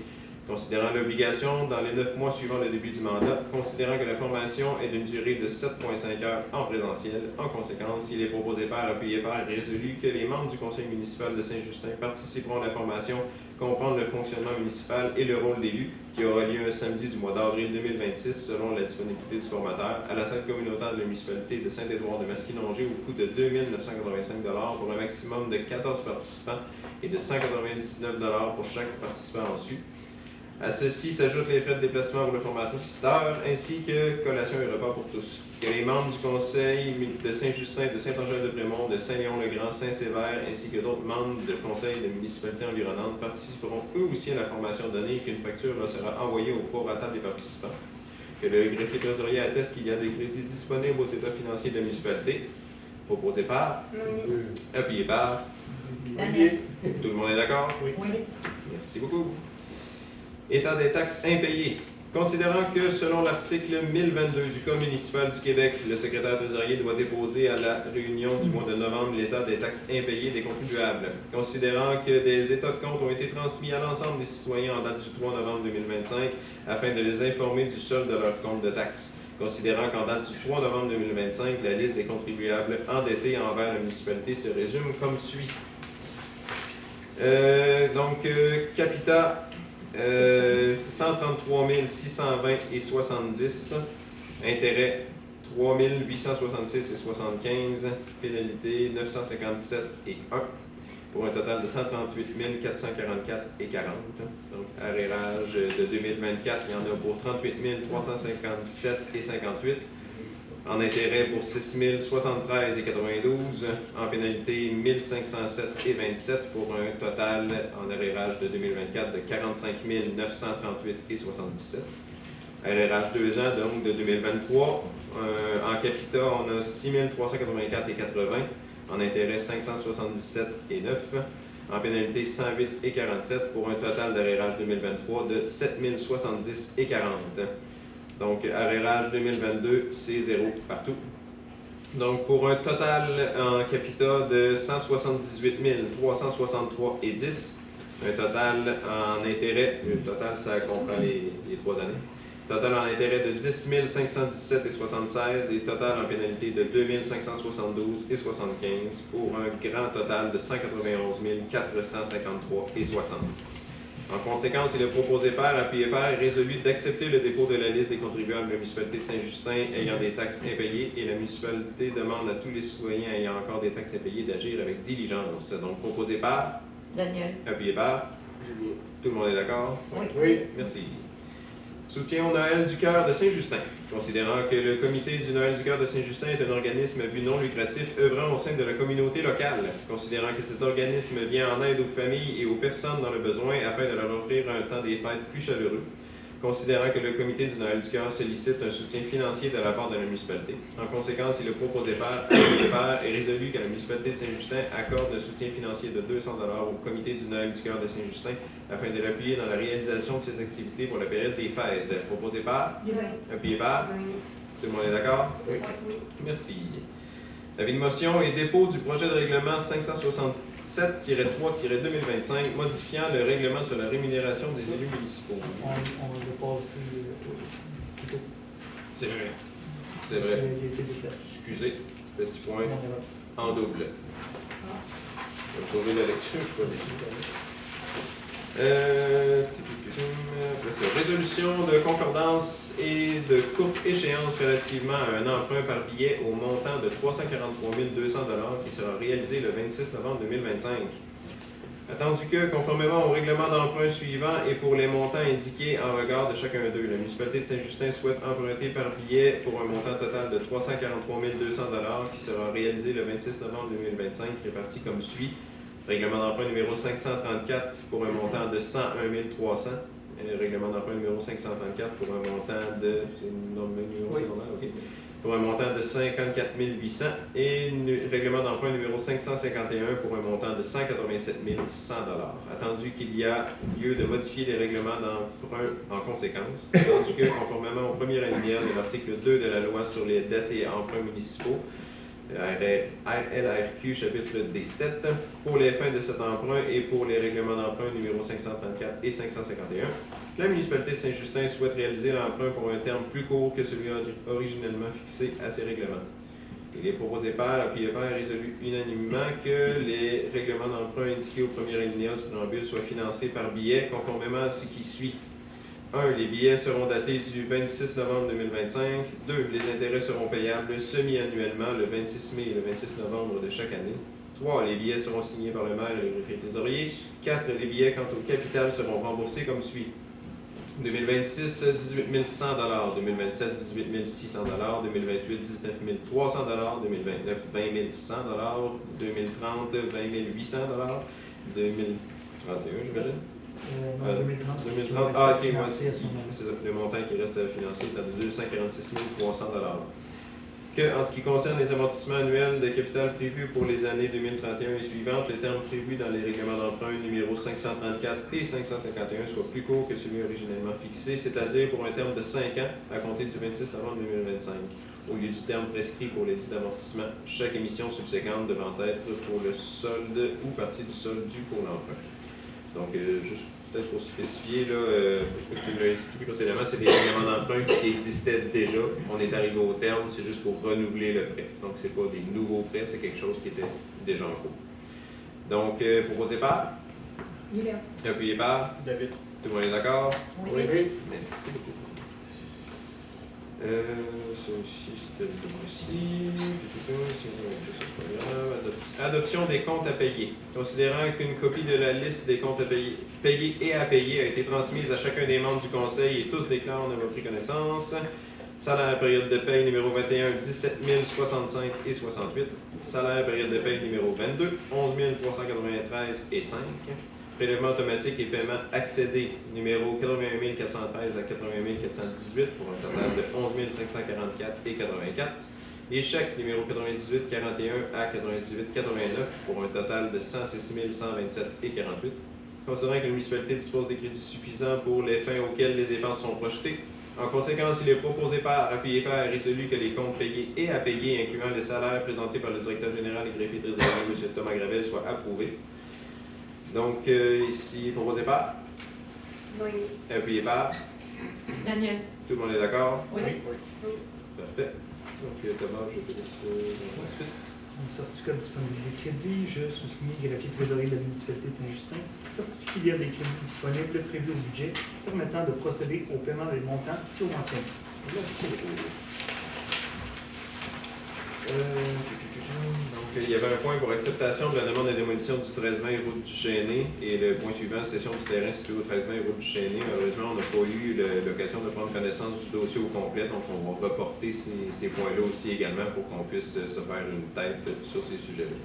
Considérant l'obligation dans les 9 mois suivant le début du mandat, considérant que la formation est d'une durée de 7,5 heures en présentiel, en conséquence, il est proposé par, appuyé par et résolu que les membres du conseil municipal de Saint-Justin participeront à la formation comprendre le fonctionnement municipal et le rôle d'élu qui aura lieu un samedi du mois d'avril 2026 selon la disponibilité du formateur à la salle communautaire de la municipalité de Saint-Édouard de Masquinongé au coût de 2 985 $ pour un maximum de 14 participants et de 199 $ pour chaque participant en su. À ceci s'ajoutent les frais de déplacement pour le formateur, ainsi que collation et repas pour tous. Que les membres du conseil de Saint-Justin, de Saint-Angèle-de-Brémont, de Saint-Léon-le-Grand, Saint-Sévère, ainsi que d'autres membres de conseils de municipalités environnantes participeront eux aussi à la formation donnée et qu'une facture leur sera envoyée au prorata des participants. Que le greffier trésorier atteste qu'il y a des crédits disponibles aux états financiers de la municipalité, proposé par, appuyé par, Daniel. tout le monde est d'accord? Oui. Merci beaucoup. État des taxes impayées. Considérant que, selon l'article 1022 du Code municipal du Québec, le secrétaire trésorier doit déposer à la réunion du mois de novembre l'état des taxes impayées des contribuables. Considérant que des états de compte ont été transmis à l'ensemble des citoyens en date du 3 novembre 2025 afin de les informer du solde de leur compte de taxes. Considérant qu'en date du 3 novembre 2025, la liste des contribuables endettés envers la municipalité se résume comme suit. Capita, 133 620 et 70. Intérêt, 3 866 et 75. Pénalité, 957 et 1. Pour un total de 138 444 et 40. Donc, arrérage de 2024, il y en a pour 38 357 et 58. En intérêt pour 6 073 et 92, en pénalité 1 507 et 27 pour un total en arrérage de 2024 de 45 938 et 77. Arrérage 2 ans donc de 2023. En capita, on a 6 384 et 80. En intérêt 577 et 9. En pénalité 108 et 47 pour un total d'arrérage 2023 de 7 070 et 40. Donc, arrérage 2022, c'est 0 partout. Donc, pour un total en capita de 178 363 et 10, un total en intérêt, le total, ça comprend les 3 années. Total en intérêt de 10 517 et 76 et total en pénalité de 2 572 et 75 pour un grand total de 191 453 et 60. En conséquence, il est proposé par, appuyé par et résolu d'accepter le dépôt de la liste des contribuables de la municipalité de Saint-Justin ayant des taxes impayées et la municipalité demande à tous les citoyens ayant encore des taxes impayées d'agir avec diligence. Donc, proposé par, Daniel. appuyé par, Julien. tout le monde est d'accord? Oui. Merci. Soutien au Noël du Cœur de Saint-Justin. Considérant que le comité du Noël du Cœur de Saint-Justin est un organisme à but non lucratif œuvrant au sein de la communauté locale, considérant que cet organisme vient en aide aux familles et aux personnes dans le besoin afin de leur offrir un temps des fêtes plus chaleureux, considérant que le comité du Noël du Cœur sollicite un soutien financier de la part de la municipalité. En conséquence, il est proposé par, et résolu que la municipalité de Saint-Justin accorde un soutien financier de 200 $ au comité du Noël du Cœur de Saint-Justin afin de l'appuyer dans la réalisation de ses activités pour la période des fêtes. Proposé par, appuyé par, tout le monde est d'accord? Oui. Merci. Avis de motion et dépôt du projet de règlement 567-3-2025 modifiant le règlement sur la rémunération des élus municipaux. On l'a passé plus tôt. C'est vrai. C'est Il vrai. a été déplacé. Excusez, petit point On en double. Je vais sauver la lecture, je ne suis pas déçu. Après ça, résolution de concordance et de courte échéance relativement à un emprunt par billet au montant de 343 200 $ qui sera réalisé le 26 novembre 2025. Attendu que, conformément au règlement d'emprunt suivant et pour les montants indiqués en regard de chacun d'eux, la municipalité de Saint-Justin souhaite emprunter par billet pour un montant total de 343 200 $ qui sera réalisé le 26 novembre 2025, réparti comme suit. Règlement d'emprunt numéro 534 pour un montant de 101 300. Règlement d'emprunt numéro 534 pour un montant de... C'est le numéro, c'est normal, OK. Pour un montant de 54 800. Et règlement d'emprunt numéro 551 pour un montant de 187 100 $. Attendu qu'il y a lieu de modifier les règlements d'emprunt en conséquence. Attendu que, conformément au premier alinéa de l'article 2 de la loi sur les dettes et emprunts municipaux, LRQ chapitre D7, pour les fins de cet emprunt et pour les règlements d'emprunt numéro 534 et 551, la municipalité de Saint-Justin souhaite réaliser l'emprunt pour un terme plus court que celui originellement fixé à ces règlements. Il est proposé par, appuyé par et résolu unanimement que les règlements d'emprunt indiqués au premier alinéa du préambule soient financés par billet conformément à ce qui suit. 1. Les billets seront datés du 26 novembre 2025. 2. Les intérêts seront payables semi-annuellement le 26 mai et le 26 novembre de chaque année. 3. Les billets seront signés par le maire et le greffier trésorier. 4. Les billets quant au capital seront remboursés comme suit. 2026, 18 100 2027, 18 600 2028, 19 300 2029, 20 100 2030, 20 800 2031, j'imagine. Non, 2030. 2030, ah ok, moi c'est le montant qui reste à financer est à 246 300 En ce qui concerne les amortissements annuels de capital prévus pour les années 2031 et suivantes, le terme prévu dans les règlements d'emprunt numéro 534 et 551 soit plus court que celui originellement fixé, c'est-à-dire pour un terme de 5 ans à compter du 26 novembre 2025, au lieu du terme prescrit pour les 10 amortissements, chaque émission subséquente devant être pour le solde ou partie du solde dû pour l'emprunt. Donc, juste peut-être pour spécifier, là, que tu l'as expliqué précédemment, c'est des règlements d'emprunt qui existaient déjà. On est arrivé au terme, c'est juste pour renouveler le prêt. Donc, ce n'est pas des nouveaux prêts, c'est quelque chose qui était déjà en cours. Donc, proposé par? Guylaine. Appuyé par? David. Tout le monde est d'accord? Oui. Merci beaucoup. Ça aussi, c'était le dossier. Adoption des comptes à payer. Considérant qu'une copie de la liste des comptes à payer, payés et à payer a été transmise à chacun des membres du Conseil et tous déclarent en avoir pris connaissance. Salaire période de paye numéro 21, 17 065 et 68. Salaire période de paye numéro 22, 11 393 et 5. Prélèvement automatique et paiement accédé numéro 81 413 à 81 418 pour un total de 11 544 et 84. Et chèque numéro 98 41 à 98 89 pour un total de 106 127 et 48. Considérant que la municipalité dispose des crédits suffisants pour les fins auxquelles les dépenses sont projetées, en conséquence, il est proposé par, appuyé par et résolu que les comptes payés et à payer, incluant les salaires présentés par le directeur général et greffier trésorier, M. Thomas Gravel, soient approuvés. Donc, ici, proposé par? Oui. Appuyé par? Daniel. Tout le monde est d'accord? Oui. Parfait. Donc, Thomas, je te laisse ensuite. Un certificat de disponibilité de crédit, je sous-signe greffier trésorier de la municipalité de Saint-Justin, certifie qu'il y a des crédits disponibles prévus au budget permettant de procéder au paiement des montants ci mentionnés. Merci beaucoup. Donc, il y avait un point pour acceptation de la demande de démolition du 1320 route du Chêné et le point suivant, cession du terrain situé au 1320 route du Chêné. Malheureusement, on n'a pas eu l'occasion de prendre connaissance du dossier au complet, donc on va reporter ces points-là aussi également pour qu'on puisse se faire une tête sur ces sujets-là.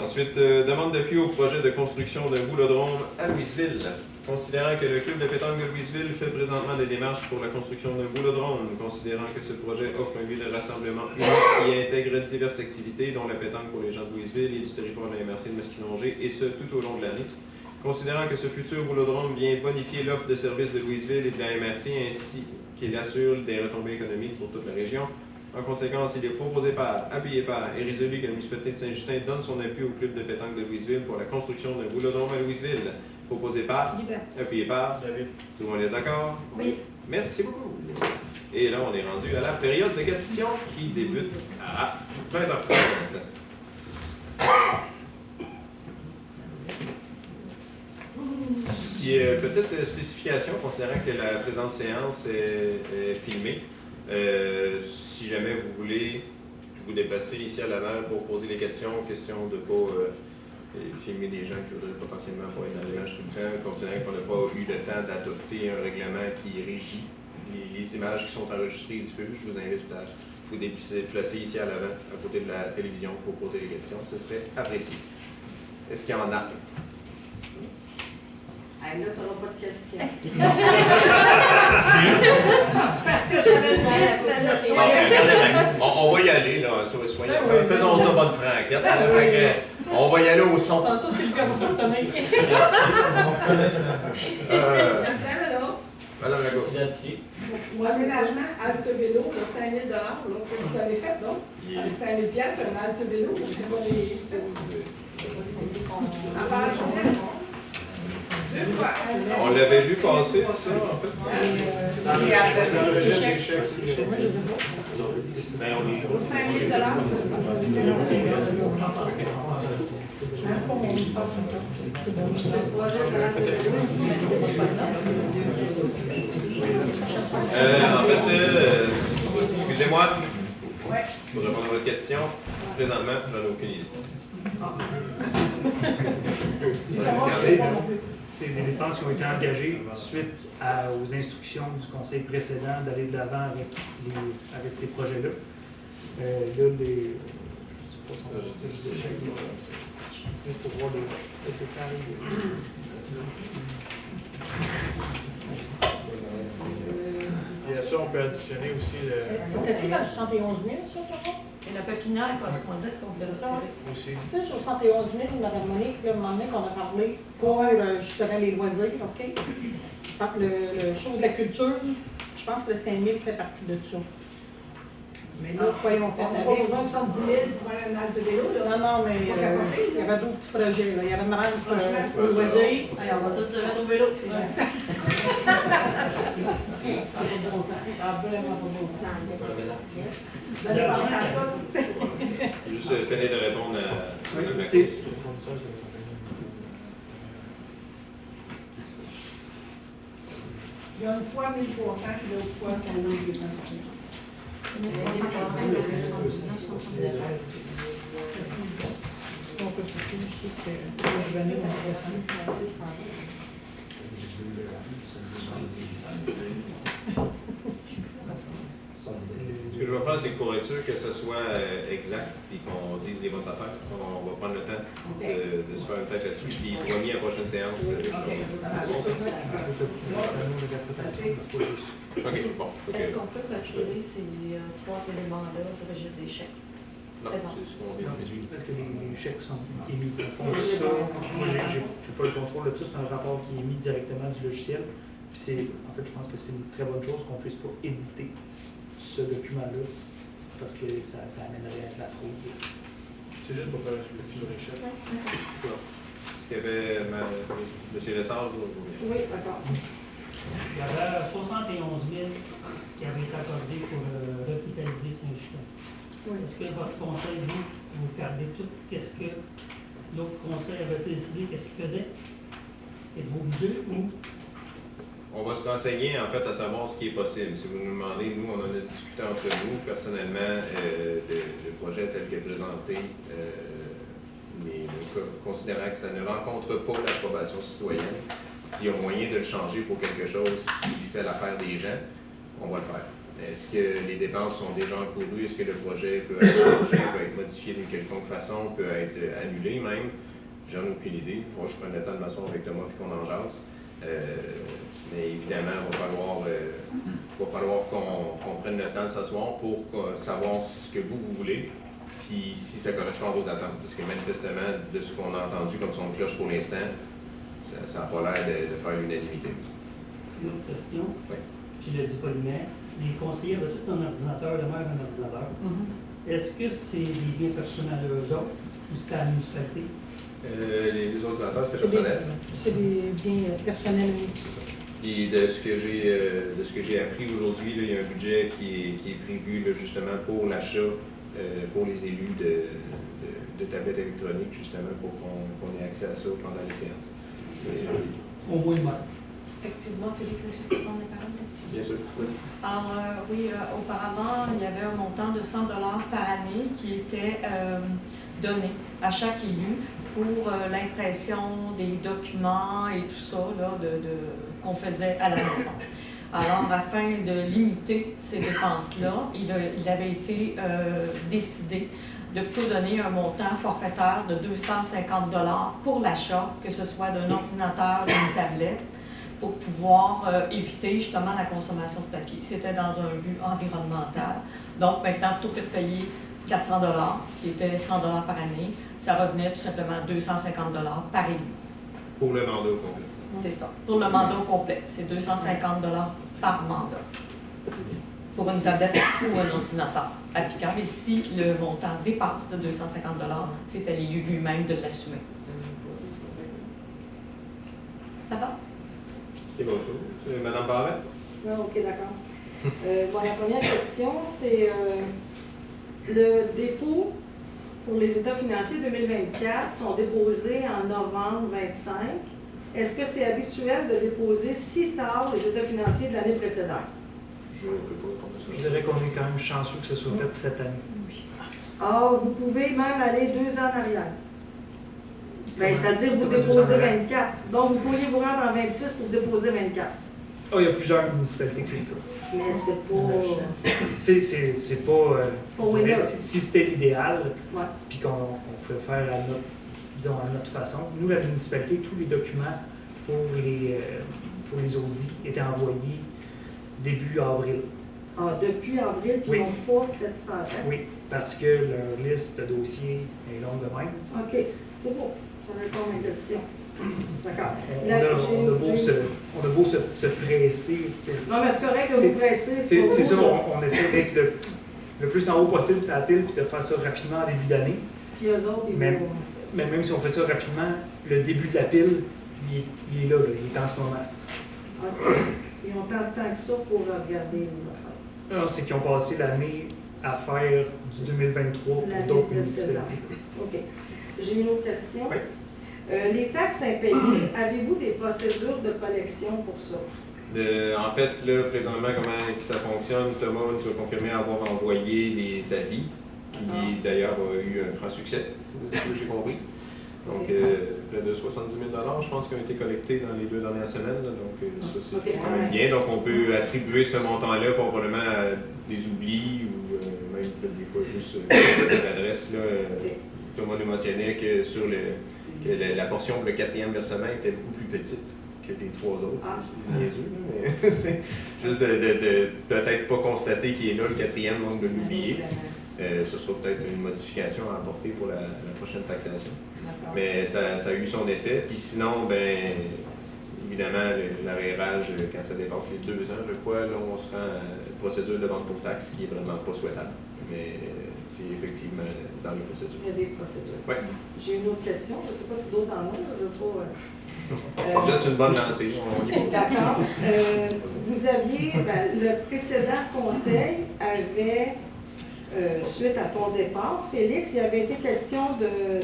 Ensuite, demande d'appui au projet de construction d'un boulodrome à Louisville. Considérant que le club de pétanque de Louisville fait présentement des démarches pour la construction d'un boulodrome, considérant que ce projet offre un lieu de rassemblement unique qui intègre diverses activités, dont la pétanque pour les gens de Louisville et du territoire de la MRC de Masquinongé, et ce, tout au long de l'année. Considérant que ce futur boulodrome vient bonifier l'offre de services de Louisville et de la MRC, ainsi qu'il assure des retombées économiques pour toute la région. En conséquence, il est proposé par, appuyé par et résolu que la municipalité de Saint-Justin donne son appui au club de pétanque de Louisville pour la construction d'un boulodrome à Louisville. Proposé par, appuyé par, David. Tout le monde est d'accord? Oui. Merci beaucoup. Et là, on est rendu à la période de questions qui débute à 20h30. Si, petite spécification, considérant que la présente séance est filmée, si jamais vous voulez vous déplacer ici à l'avant pour poser des questions de ne pas filmer des gens qui voudraient potentiellement pas être dans l'image tout le temps, considérant qu'on n'a pas eu le temps d'adopter un règlement qui régit les images qui sont enregistrées et diffusées, je vous invite à vous déplacer ici à l'avant, à côté de la télévision, pour poser des questions. Ce serait apprécié. Est-ce qu'il y en a? Ah, là, tu n'auras pas de questions. Parce que j'avais dit On va y aller, là. Faisons ça bonne franquette. On va y aller au son. Ça, c'est le perso de tonner. Madame Lago. Aménagement, Alte Vélo, 5 000 $. Qu'est-ce que vous avez fait, donc? Avec 5 000 $, un Alte Vélo, je ne sais pas les. À part jeunesse. 2 fois. On l'avait vu passer, ça, en fait. 5 En fait, excusez-moi, pour répondre à votre question, présentement, j'en ai aucune idée. c'est des dépenses qui ont été engagées suite aux instructions du conseil précédent d'aller de l'avant avec ces projets-là. Là, je ne sais pas pour voir les secrétaires. Et à ça, on peut additionner aussi C'était-tu dans 71 000, ça, papa? Et la pépinière correspondait qu'on voulait retirer. aussi. Tu sais, 71 000, Mme Monique, là, à un moment donné, qu'on a parlé pour justement les loisirs, OK? Le show de la culture, je pense que le 5 000 fait partie de ça. Mais là, voyons faire On n'a pas besoin de 70 000 pour un halte de vélo, là. Non, non, mais Pas capoter, il y avait d'autres petits projets, là. Il y avait une rampe Franchement, pour le loisir. Allez, on va tous se mettre au vélo. Ça n'a pas de bon sens. Ça n'a vraiment pas de bon sens. Vous allez penser à ça. Juste finir de répondre à Oui, M. c'est- Macron. Il y a une fois 1 300, puis l'autre fois 5 260. On peut faire tout de suite, je vais mettre Ce que je vais faire, c'est que pour être sûr que ce soit exact et qu'on dise les bonnes affaires, on va prendre le temps de se faire une tête là-dessus. Puis promis à la prochaine séance. OK, bon. Est-ce qu'on peut retirer ces 3 éléments-là du registre des chèques? Non, c'est ce qu'on dit. Parce que les chèques sont émis. Moi, j'ai pas le contrôle de tout, c'est un rapport qui est émis directement du logiciel. Puis en fait, je pense que c'est une très bonne chose qu'on puisse pas éditer ce document-là, parce que ça amènerait à de la fraude. C'est juste pour faire un suivi sur les chèques. Est-ce qu'il y avait M. Lessard? Oui, d'accord. Il y avait 71 000 qui avaient été accordés pour revitaliser Saint-Justin. Est-ce que votre conseil, vous regardez tout, qu'est-ce que l'autre conseil avait décidé, qu'est-ce qu'il faisait? Êtes-vous obligé ou? On va se renseigner en fait à savoir ce qui est possible. Si vous nous demandez, nous, on en a discuté entre nous. Personnellement, le projet tel que présenté, mais considérant que ça ne rencontre pas l'approbation citoyenne, s'il y a moyen de le changer pour quelque chose qui fait l'affaire des gens, on va le faire. Est-ce que les dépenses sont déjà encourues? Est-ce que le projet peut être changé, peut être modifié d'une quelconque façon, peut être annulé même? J'en ai aucune idée. Il faut que je prenne le temps de m'asseoir avec Thomas et qu'on en jase. Mais évidemment, il va falloir qu'on prenne le temps de s'asseoir pour savoir ce que vous voulez, puis si ça correspond à vos attentes. Parce que manifestement, de ce qu'on a entendu comme son de cloche pour l'instant, ça n'a pas l'air de faire l'unanimité. Une autre question, Oui. je l'ai dit poliment, les conseillers avaient tout un ordinateur, le maire un ordinateur. Est-ce que c'est des biens personnels à eux autres ou c'était à la municipalité? Les ordinateurs, c'était personnel. C'est des biens personnels. Puis de ce que j'ai appris aujourd'hui, là, il y a un budget qui est prévu là, justement pour l'achat pour les élus de tablettes électroniques, justement pour qu'on ait accès à ça pendant les séances. Au moins le maire. Excuse-moi, Félix, est-ce que je peux prendre la parole là-dessus? Bien sûr. Oui. Alors, oui, auparavant, il y avait un montant de 100 $ par année qui était donné à chaque élu pour l'impression des documents et tout ça là, qu'on faisait à la maison. Alors, afin de limiter ces dépenses-là, il avait été décidé de plutôt donner un montant forfaitaire de 250 $ pour l'achat, que ce soit d'un ordinateur ou d'une tablette, pour pouvoir éviter justement la consommation de papier. C'était dans un but environnemental. Donc maintenant, plutôt que de payer 400 $, qui était 100 $ par année, ça revenait tout simplement à 250 $ par élu. Pour le mandat au complet. C'est ça. Pour le mandat au complet, c'est 250 $ par mandat. Pour une tablette ou un ordinateur applicable. Et si le montant dépasse de 250 $, c'est à l'élu lui-même de l'assumer. Ça va? C'est bonne chose. Madame Barrette? Ah, ok, d'accord. Bon, la première question, c'est le dépôt pour les états financiers 2024 sont déposés en novembre 25. Est-ce que c'est habituel de déposer si tard les états financiers de l'année précédente? Je ne peux pas répondre à ça. Je dirais qu'on est quand même chanceux que ce soit fait cette année. Or, vous pouvez même aller 2 ans en arrière. Ben, c'est-à-dire vous déposez 24. Donc, vous pourriez vous rendre en 26 pour déposer 24. Oh, il y a plusieurs municipalités que c'est le cas. Mais c'est pas... C'est pas... winner. Si c'était l'idéal, Ouais. puis qu'on pouvait faire à notre, disons, à notre façon, nous, la municipalité, tous les documents pour les audits étaient envoyés début avril. Ah, depuis avril, puis Oui. ils n'ont pas fait ça avant. Oui, parce que leur liste de dossiers est longue de même. OK, c'est bon. Ça répond à ma question. D'accord. On Là, a beau se presser. Non, mais c'est correct que C'est- vous pressez. C'est pas ça, vous, là. on essaie d'être le plus en haut possible sur la pile, puis de faire ça rapidement en début d'année. Puis eux autres, ils Même, vont... mais même si on fait ça rapidement, le début de la pile, il est là, il est en ce moment. OK. Ils ont tant de temps que ça pour regarder les affaires. Alors, c'est qu'ils ont passé l'année à faire du 2023 pour L'année d'autres précédente. municipalités. OK. J'ai une autre question. Oui. Les taxes impayées, avez-vous des procédures de collection pour ça? En fait, là, présentement, comment ça fonctionne, Thomas nous a confirmé avoir envoyé les avis, qui d'ailleurs a eu un franc succès, de ce que j'ai compris. Donc, près de 70 000 je pense, qui ont été collectés dans les 2 dernières semaines. Là, donc, ça, c'est quand même bien. Donc, on peut attribuer ce montant-là probablement à des oublis ou même des fois juste l'adresse. Thomas nous mentionnait que sur la portion pour le 4e versement était beaucoup plus petite que les 3 autres. C'est niaiseux, là, mais c'est juste de peut-être pas constater qu'il est là le 4e, donc de l'oublier. Ce sera peut-être une modification à apporter pour la prochaine taxation. Mais ça a eu son effet. Puis sinon, ben évidemment, l'arrérage, quand ça dépasse les 2 ans, je crois, là, on se rend à une procédure de vente pour taxe qui est vraiment pas souhaitable. Mais c'est effectivement dans les procédures. Il y a des procédures. Oui. J'ai une autre question. Je ne sais pas si d'autres en ont. Je veux pas... Là, c'est une bonne lancée. On y va. D'accord. Vous aviez, le précédent conseil avait, suite à ton départ, Félix, il avait été question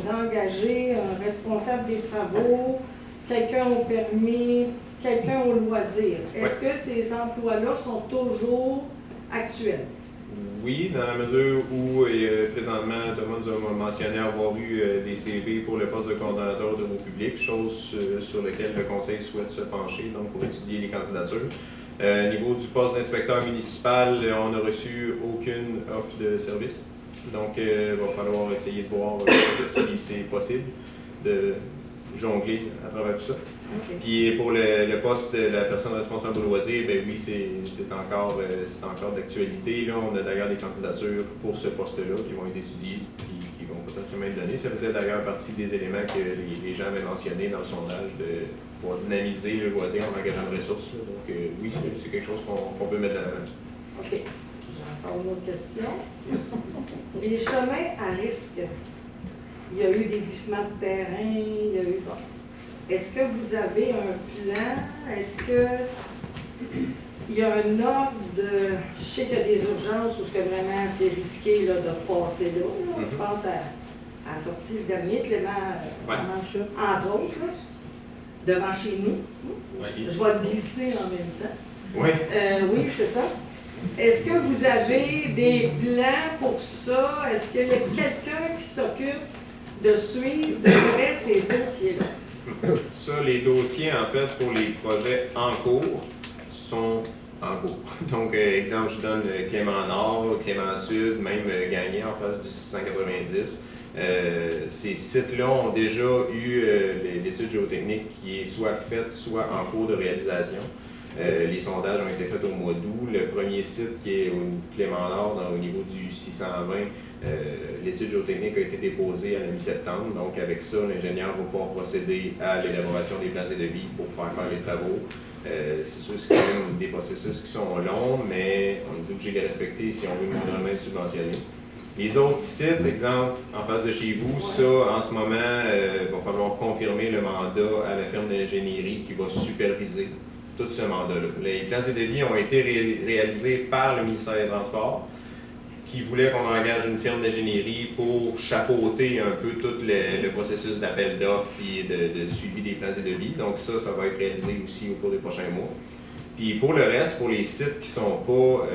d'engager un responsable des travaux, quelqu'un au permis, quelqu'un au loisir. Est-ce que ces emplois-là sont toujours actuels? Oui, dans la mesure où présentement, Thomas nous a mentionné avoir eu des CV pour le poste de coordonnateur de nos publics, chose sur laquelle le Conseil souhaite se pencher, donc pour étudier les candidatures. Au niveau du poste d'inspecteur municipal, on n'a reçu aucune offre de service. Donc, il va falloir essayer de voir si c'est possible de jongler à travers tout ça. Okay. Puis pour le poste de la personne responsable au loisir, ben oui, c'est encore d'actualité. Là, on a d'ailleurs des candidatures pour ce poste-là qui vont être étudiées et qui vont potentiellement être données. Ça faisait d'ailleurs partie des éléments que les gens avaient mentionnés dans le sondage de pouvoir dynamiser le loisir en engageant de ressources. Là. Donc oui, c'est quelque chose qu'on peut mettre de l'avant. OK. J'ai encore une autre question. Les chemins à risque. Il y a eu des glissements de terrain, il y a eu... Est-ce que vous avez un plan? Est-ce qu'il y a un ordre de... Je sais qu'il y a des urgences où vraiment c'est risqué là, de passer là. Je pense à la sortie le dernier, Clément, entre autres, là, devant chez nous. Je vais le glisser en même temps. Oui. Oui, c'est ça. Est-ce que vous avez des plans pour ça? Est-ce qu'il y a quelqu'un qui s'occupe de suivre de près ces dossiers-là? Ça, les dossiers, en fait, pour les projets en cours, sont en cours. Donc, exemple, je donne Clément Nord, Clément Sud, même Gagné en face du 690. Ces sites-là ont déjà eu l'étude géotechnique qui est soit faite, soit en cours de réalisation. Les sondages ont été faits au mois d'août. Le premier site qui est au Clément Nord, au niveau du 620, l'étude géotechnique a été déposée à la mi-septembre. Donc, avec ça, l'ingénieur va pouvoir procéder à l'élaboration des plans et devis pour faire les travaux. C'est sûr que c'est quand même des processus qui sont longs, mais on est obligé de les respecter si on veut moindrement être subventionné. Les autres sites, exemple, en face de chez vous, ça, en ce moment, il va falloir confirmer le mandat à la firme d'ingénierie qui va superviser tout ce mandat-là. Les plans et devis ont été réalisés par le ministère des Transports, qui voulait qu'on engage une firme d'ingénierie pour chapeauter un peu tout le processus d'appel d'offres et de suivi des plans et devis. Donc ça va être réalisé aussi au cours des prochains mois. Puis pour le reste, pour les sites qui ne sont pas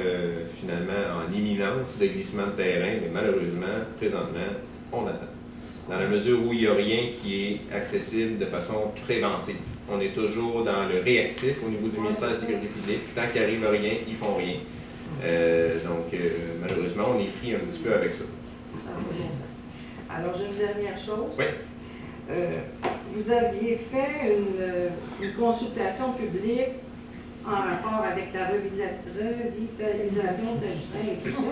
finalement en imminence de glissement de terrain, mais malheureusement, présentement, on attend. dans la mesure où il n'y a rien qui est accessible de façon préventive. On est toujours dans le réactif au niveau du ministère de la Sécurité publique. Tant qu'il n'arrive rien, ils font rien. Malheureusement, on est pris un petit peu avec ça. Alors, j'ai une dernière chose. Oui. Vous aviez fait une consultation publique en rapport avec la revitalisation de Saint-Justin et tout ça.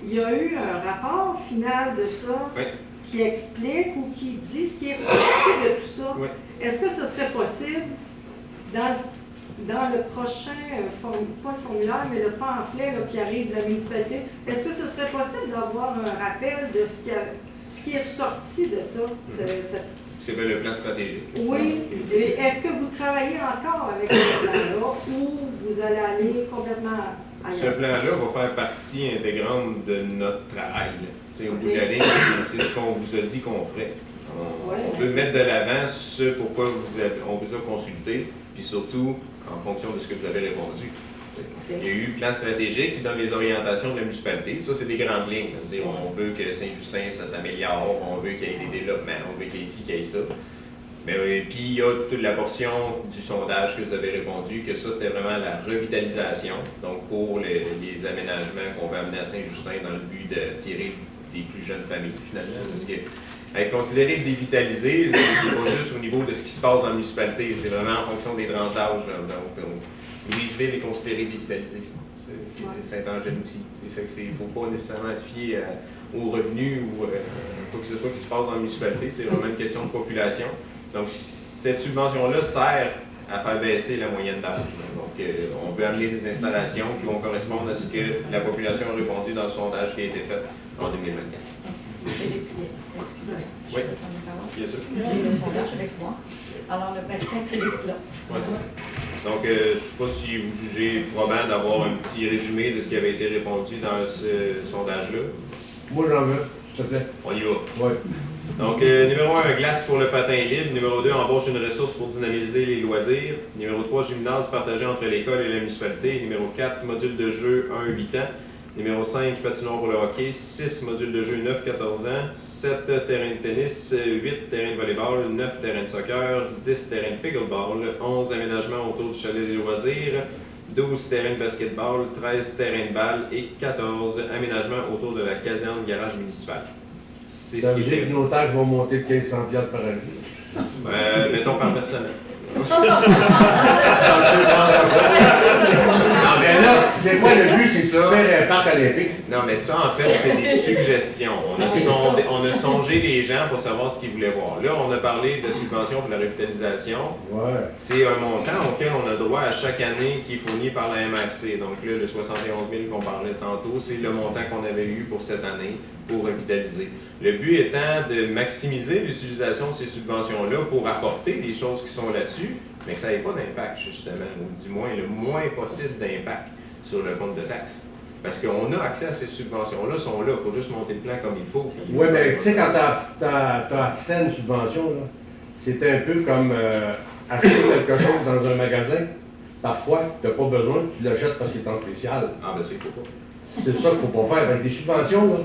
Il y a eu un rapport final de ça qui explique ou qui dit ce qui est sorti de tout ça. Oui. Est-ce que ce serait possible, dans le prochain, pas le formulaire, mais le pamphlet là, qui arrive de la municipalité, est-ce que ce serait possible d'avoir un rappel de ce qui est ressorti de ça? C'est le plan stratégique. Oui. Est-ce que vous travaillez encore avec ce plan-là ou vous allez aller complètement ailleurs? Ce plan-là va faire partie intégrante de notre travail. Au bout de la ligne, c'est ce qu'on vous a dit qu'on ferait. On peut mettre de l'avant ce pourquoi on vous a consulté, puis surtout en fonction de ce que vous avez répondu. Il y a eu le plan stratégique qui donne les orientations de la municipalité. Ça, c'est des grandes lignes. On veut que Saint-Justin, ça s'améliore, on veut qu'il y ait des développements, on veut qu'il y ait ici, qu'il y ait ça. Puis il y a toute la portion du sondage que vous avez répondu, que ça, c'était vraiment la revitalisation. Donc, pour les aménagements qu'on va amener à Saint-Justin dans le but d'attirer des plus jeunes familles, finalement. Parce que être considéré dévitalisé, c'est pas juste au niveau de ce qui se passe dans la municipalité, c'est vraiment en fonction des tranches d'âge. Donc, Louisville est considéré dévitalisé. Saint-Angèle aussi. Il ne faut pas nécessairement se fier aux revenus ou quoi que ce soit qui se passe dans la municipalité. C'est vraiment une question de population. Donc, cette subvention-là sert à faire baisser la moyenne d'âge. Donc, on veut amener des installations qui vont correspondre à ce que la population a répondu dans le sondage qui a été fait en 2024. Oui, bien sûr. J'ai le sondage avec moi. Alors, le médecin Félix là. Oui, c'est ça. Donc, je ne sais pas si vous jugez probant d'avoir un petit résumé de ce qui avait été répondu dans ce sondage-là. Moi, j'en veux, s'il te plaît. On y va. Oui. Donc, numéro 1, glace pour le patin libre. Numéro 2, embauche une ressource pour dynamiser les loisirs. Numéro 3, gymnase partagé entre l'école et la municipalité. Numéro 4, module de jeu 1-8 ans. Numéro 5, patinoire pour le hockey. 6, module de jeu 9-14 ans. 7, terrain de tennis. 8, terrain de volleyball. 9, terrain de soccer. 10, terrain de pickleball. 11, aménagement autour du chalet des loisirs. 12, terrain de basketball. 13, terrain de balle. Et 14, aménagement autour de la caserne garage municipal. C'est ce qui est que nos taxes vont monter de 1500$ par année. Mettons par personne. Non, mais là, c'est quoi le but? C'est de faire un parc olympique. Non, mais ça, en fait, c'est des suggestions. On a songé les gens pour savoir ce qu'ils voulaient voir. Là, on a parlé de subventions pour la revitalisation. Ouais. C'est un montant auquel on a droit à chaque année qui est fourni par la MRC. Donc là, le 71 000 qu'on parlait tantôt, c'est le montant qu'on avait eu pour cette année pour revitaliser. Le but étant de maximiser l'utilisation de ces subventions-là pour apporter des choses qui sont là-dessus, mais que ça n'ait pas d'impact, justement, ou du moins le moins possible d'impact sur le compte de taxes. Parce qu'on a accès à ces subventions-là, sont là, il faut juste monter le plan comme il faut. Oui, mais tu sais, quand tu as accès à une subvention, c'est un peu comme acheter quelque chose dans un magasin. Parfois, tu n'as pas besoin, tu l'achètes parce qu'il est en spécial. Ah, ben c'est qu'il faut pas. C'est ça qu'il ne faut pas faire. Avec des subventions, là,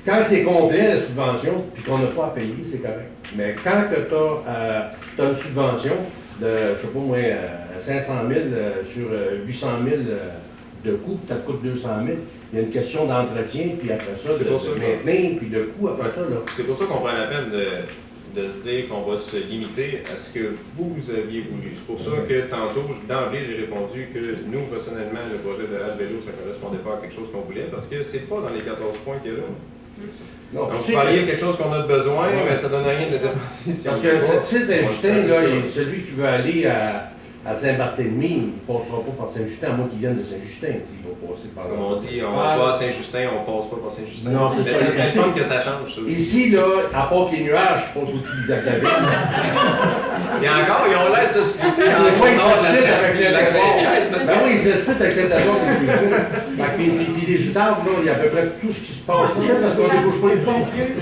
quand c'est complet, la subvention, puis qu'on n'a pas à payer, c'est correct. Mais quand tu as une subvention de, je sais pas moi, 500 000 sur 800 000 de coûts, ça te coûte 200 000, il y a une question d'entretien, puis après ça, de maintenir, puis de coût après ça. C'est pour ça qu'on prend la peine de se dire qu'on va se limiter à ce que vous aviez voulu. C'est pour ça que tantôt, d'emblée, j'ai répondu que nous, personnellement, le projet de Halte Vélo, ça ne correspondait pas à quelque chose qu'on voulait, parce que c'est pas dans les 14 points qu'il y a là. Non, donc, vous parliez de quelque chose qu'on a de besoin, mais ça ne donne rien de dépenser. Parce que Saint-Justin, là, celui qui veut aller à Saint-Barthélemy, il ne passera pas par Saint-Justin, à moins qu'il vienne de Saint-Justin. Il va passer par là. Comme on dit, on va à Saint-Justin, on ne passe pas par Saint-Justin. Non, c'est ça. Ça semble que ça change. Ça. Ici, là, à part les nuages, je passe au-dessus de la ville. Il y a encore, ils ont l'air de se splitter. Ils s'explitent avec Saint-Adore. Ben oui, ils s'explitent avec Saint-Adore. Puis les Outardes, là, il y a à peu près tout ce qui se passe. C'est ça, parce qu'on ne débouche pas les ponts. Le projet,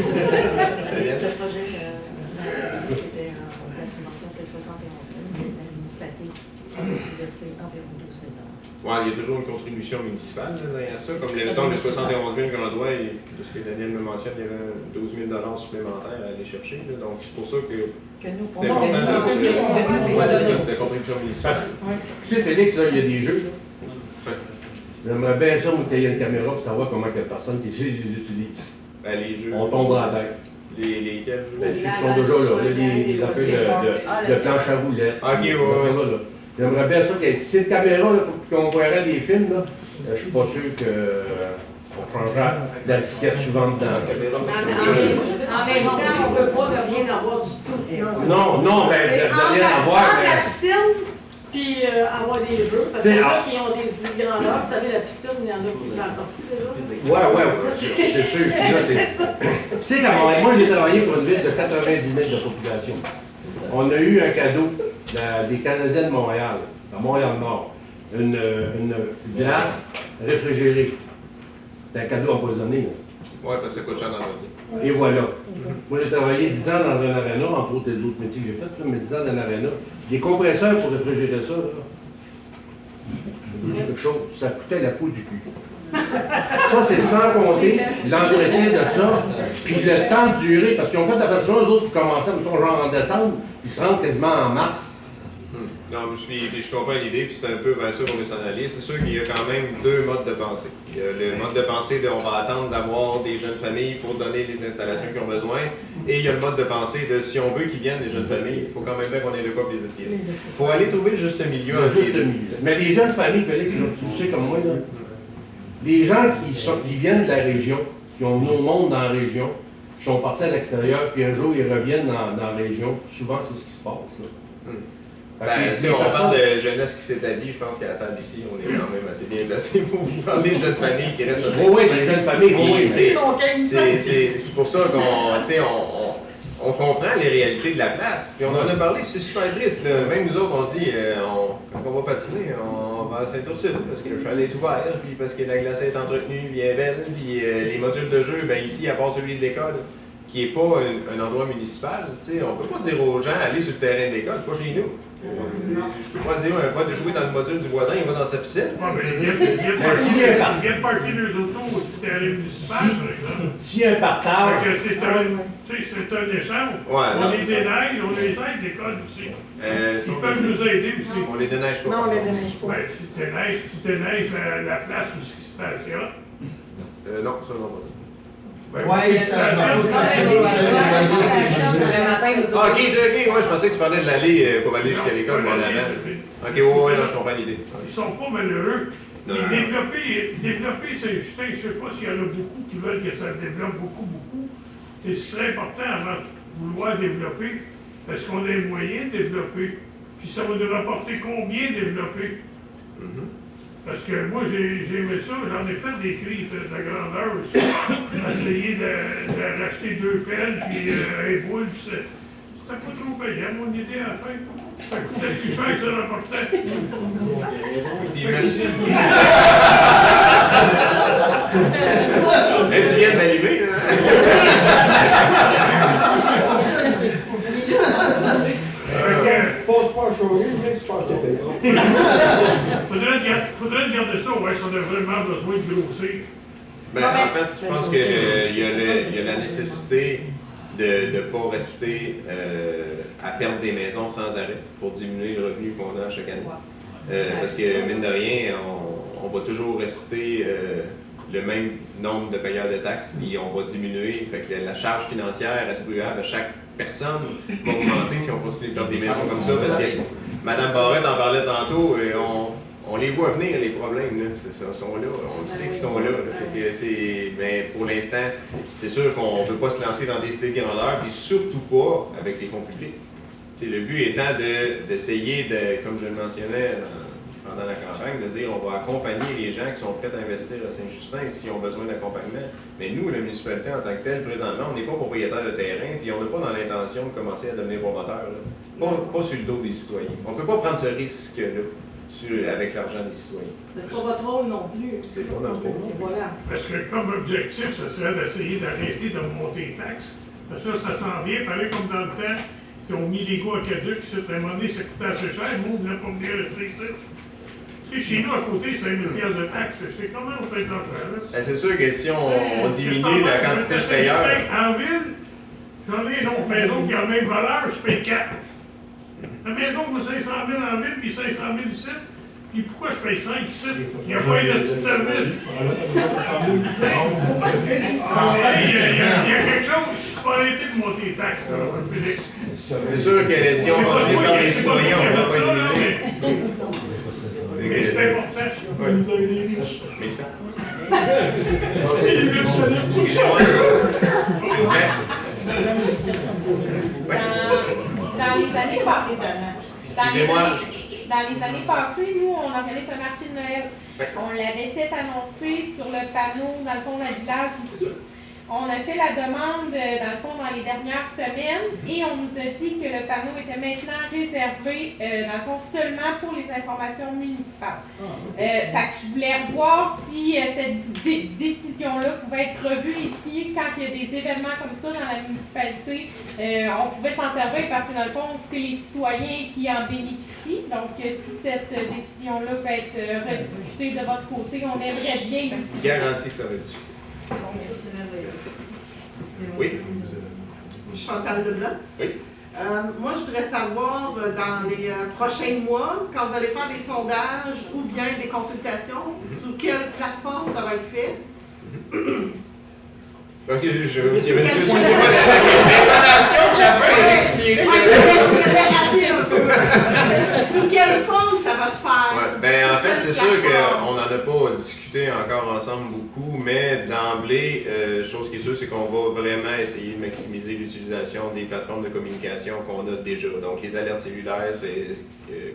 c'était la subvention, c'était 71 000. municipalité a dû verser environ 12 000 $. Ouais, il y a toujours une contribution municipale derrière ça. Comme le temps de 71 000 qu'on doit, de ce que Daniel me mentionne, il y avait 12 000 $ supplémentaires à aller chercher. Là. Donc, c'est pour ça que c'est important de la contribution municipale. Tu sais, Félix, là, il y a des jeux. J'aimerais bien ça, qu'il y ait une caméra pour savoir comment que la personne qui les utilise. Ben, les jeux. On tombera à terre. Lesquels? Ben, ceux qui sont déjà là, les affaires de planche à roulettes. Ok, ouais. J'aimerais bien ça qu'il y ait. Si une caméra, qu'on verrait des films, là, je suis pas sûr qu'on changera la disquette suivante dedans. En même temps, on ne peut pas de rien avoir du tout. Non, mais de rien avoir. Entre la piscine, puis avoir des jeux, parce qu'il y en a qui ont des grandeurs. Vous savez, la piscine, il y en a qui sont sortis déjà. Ouais, c'est sûr. Tu sais, moi, j'ai travaillé pour une ville de 90 000 de population. On a eu un cadeau des Canadiens de Montréal, à Montréal-Nord, une glace réfrigérée. C'est un cadeau empoisonné. Oui, parce que ça coûte cher dans le métier. Et voilà. Moi, j'ai travaillé 10 ans dans un aréna, entre autres des autres métiers que j'ai fait, mais 10 ans dans un aréna. Des compresseurs pour réfrigérer ça, là. Quelque chose, ça coûtait la peau du cul. Ça, c'est sans compter l'entretien de ça, puis le temps de durée, parce qu'ils ont fait l'apercevement, eux autres, qui commençaient, mettons, genre en décembre, ils se rendent quasiment en mars. Non, je comprends l'idée, puis c'est un peu vers ça qu'on veut s'en aller. C'est sûr qu'il y a quand même deux modes de pensée. Il y a le mode de pensée de on va attendre d'avoir des jeunes familles pour donner les installations qu'ils ont besoin, et il y a le mode de pensée de si on veut qu'ils viennent, les jeunes familles, il faut quand même bien qu'on ait le quoi pour les attirer. Il faut aller trouver le juste milieu. Mais les jeunes familles, Félix, tu sais comme moi, là, les gens qui viennent de la région, qui ont venu au monde dans la région, qui sont partis à l'extérieur, puis un jour ils reviennent dans la région, souvent c'est ce qui se passe. Là. Si on parle de jeunesse qui s'établit, je pense qu'à la table ici, on est quand même assez bien placé pour vous parler de jeunes familles qui restent à Oui, des jeunes familles, oui. C'est pour ça qu'on comprend les réalités de la place. Puis on en a parlé, c'est super triste. Là. Même nous autres, on dit, quand on va patiner, on va à Saint-Ursule, parce que le chalet est ouvert, puis parce que la glace est entretenue, puis elle est belle, puis les modules de jeu, ben ici, à part celui de l'école, qui n'est pas un endroit municipal, on ne peut pas dire aux gens, allez sur le terrain de l'école, c'est pas chez nous. Je peux pas dire, un pote de jouer dans le module du voisin, il va dans sa piscine. Il vient parquer les autos au terrain municipal, par exemple. S'il y a un partage. C'est un échange. On les déneige, on les aide, l'école aussi. Ils peuvent nous aider aussi. On les déneige pas. Non, on les déneige pas. Tu déneiges la place où c'est station. Non, ça non pas. Oui, ça Ok, moi je pensais que tu parlais de l'allée pour aller jusqu'à l'école ou en avant. Ok, ouais, là je comprends l'idée. Ils sont pas malheureux. Développer Saint-Justin, je ne sais pas s'il y en a beaucoup qui veulent que ça développe beaucoup. Et ce serait important avant de vouloir développer, parce qu'on a les moyens de développer. Puis ça va nous rapporter combien développer? Parce que moi, j'ai aimé ça, j'en ai fait des crises de grandeur aussi. J'ai essayé de racheter 2 pelles, puis un boule, puis c'était pas trop payant, mon idée à la fin. Ça coûtait plus cher que ça rapportait. Tu viens d'allumer, Pose pas un showroom, mais c'est pas assez payant. Faudrait garder ça, ouais, ça a vraiment besoin de grossir. Ben, en fait, je pense qu'il y a la nécessité de ne pas rester à perdre des maisons sans arrêt pour diminuer le revenu qu'on a chaque année. Parce que, mine de rien, on va toujours rester le même nombre de payeurs de taxes, puis on va diminuer. Fait que la charge financière attribuable à chaque personne va augmenter si on continue de perdre des maisons comme ça. Parce que Mme Barrette en parlait tantôt, et on les voit venir, les problèmes. Là. Ils sont là, on le sait qu'ils sont là. Fait que mais pour l'instant, c'est sûr qu'on ne veut pas se lancer dans des idées de grandeur, puis surtout pas avec les fonds publics. T'sais, le but étant d'essayer, comme je le mentionnais pendant la campagne, de dire on va accompagner les gens qui sont prêts à investir à Saint-Justin s'ils ont besoin d'accompagnement. Mais nous, la municipalité en tant que telle, présentement, on n'est pas propriétaire de terrain, puis on n'a pas dans l'intention de commencer à devenir promoteur. Pas sur le dos des citoyens. On ne peut pas prendre ce risque-là avec l'argent des citoyens. Mais c'est pas votre rôle non plus. C'est pas notre rôle. Voilà. Parce que comme objectif, ce serait d'essayer d'arrêter de monter les taxes. Parce que là, ça s'en vient, pareil comme dans le temps, Ils ont mis les cours aquaducs, à un moment donné, ça coûtait assez cher, nous, on ne voulait pas venir rester ici. Tu sais, chez nous, à côté, c'est 1 000 $ de taxes. C'est comment on fait de l'argent? C'est sûr que si on diminue la quantité de payeurs. En ville, j'en ai une autre maison qui a la même valeur, je paye 4. La maison vaut 500 000 en ville, puis 500 000 ici. Puis pourquoi je paye 5 ici? Il n'y a pas eu de petit service. Il y a quelque chose, il faut arrêter de monter les taxes, là, Félix. C'est sûr que si on continue par les citoyens, on ne va pas diminuer. C'est important. Mais ça. Dans les années passées, nous, on organise un marché de Noël. On l'avait fait annoncer sur le panneau, dans le fond, d'un village ici. On a fait la demande, dans le fond, dans les dernières semaines, et on nous a dit que le panneau était maintenant réservé, dans le fond, seulement pour les informations municipales. Fait que je voulais revoir si cette décision-là pouvait être revue ici, quand il y a des événements comme ça dans la municipalité. On pouvait s'en servir parce que, dans le fond, c'est les citoyens qui en bénéficient. Donc, si cette décision-là peut être rediscutée de votre côté, on aimerait bien l'utiliser. Garantie que ça va être discuté. Oui. Chantal Leblanc. Oui. Moi, je voudrais savoir, dans les prochains mois, quand vous allez faire des sondages ou bien des consultations, sous quelle plateforme ça va être fait? Ok, je me suis pas l'intonation de la fin. Sous quelle forme ça va se faire? Ouais, ben, en fait, c'est sûr qu'on n'en a pas discuté encore ensemble beaucoup, mais d'emblée, chose qui est sûre, c'est qu'on va vraiment essayer de maximiser l'utilisation des plateformes de communication qu'on a déjà. Donc, les alertes cellulaires, c'est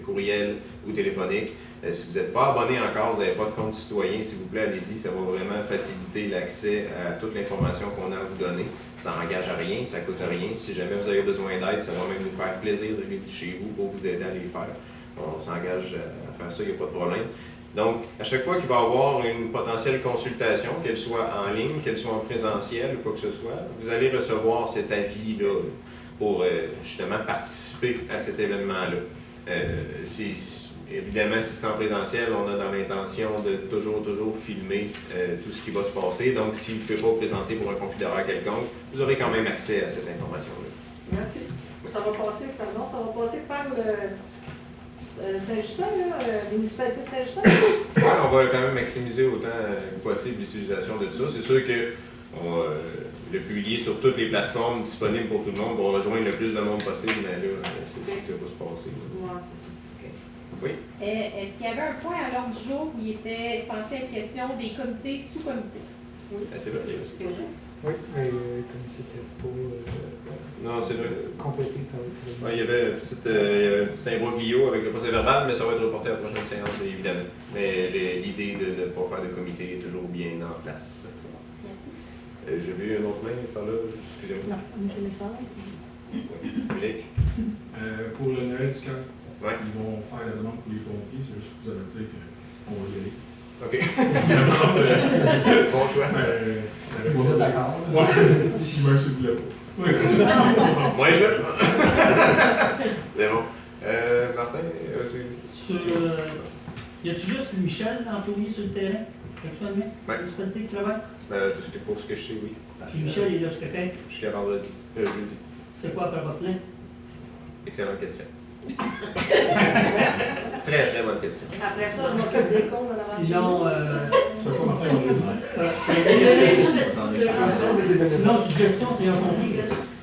courriel ou téléphonique. Si vous n'êtes pas abonné encore, vous n'avez pas de compte citoyen, s'il vous plaît, allez-y. Ça va vraiment faciliter l'accès à toute l'information qu'on a à vous donner. Ça n'engage à rien, ça ne coûte rien. Si jamais vous avez besoin d'aide, ça va même nous faire plaisir de venir chez vous pour vous aider à les faire. On s'engage à faire ça, il n'y a pas de problème. Donc, à chaque fois qu'il va y avoir une potentielle consultation, qu'elle soit en ligne, qu'elle soit en présentiel ou quoi que ce soit, vous allez recevoir cet avis-là pour justement participer à cet événement-là. Évidemment, si c'est en présentiel, on a dans l'intention de toujours filmer tout ce qui va se passer. Donc, si vous ne pouvez pas vous présenter pour un confédéraire quelconque, vous aurez quand même accès à cette information-là. Merci. Ça va passer par le Saint-Justin, la municipalité de Saint-Justin? Oui, on va quand même maximiser autant que possible l'utilisation de ça. C'est sûr que le publier sur toutes les plateformes disponibles pour tout le monde pour rejoindre le plus de monde possible, mais là, c'est ce qui va se passer. Oui, c'est ça. Oui. Est-ce qu'il y avait un point à l'ordre du jour où il était censé être question des comités sous-comités? Oui. C'est vrai, il y a aussi. Oui, mais comme c'était pour non, c'est vrai. compléter, ça va être... Ouais, il y avait un petit imbroglio avec le procès verbal, mais ça va être reporté à la prochaine séance, évidemment. Mais l'idée de ne pas faire de comité est toujours bien en place. Merci. J'ai vu un autre mail par là, excusez-moi. Non, M. Lessard. Pour le Noël du cœur, ouais. Ils vont faire la demande pour les pompiers, c'est juste pour vous avertir qu'on va y aller. OK. Bon choix. Si vous êtes d'accord. Oui. Même s'il ne voulait pas. Moi, je veux. C'est bon. Martin, y a-tu juste Michel Anthony sur le terrain actuellement? Oui. Municipalité qui travaille? Pour ce que je sais, oui. Puis Michel est là jusqu'à quand? Jusqu'à vendredi. Jeudi. C'est quoi faire votre plan? Excellente question. Très bonne question. Après ça, je m'occupe des comptes dans la Sinon, sinon, suggestion, c'est un compris.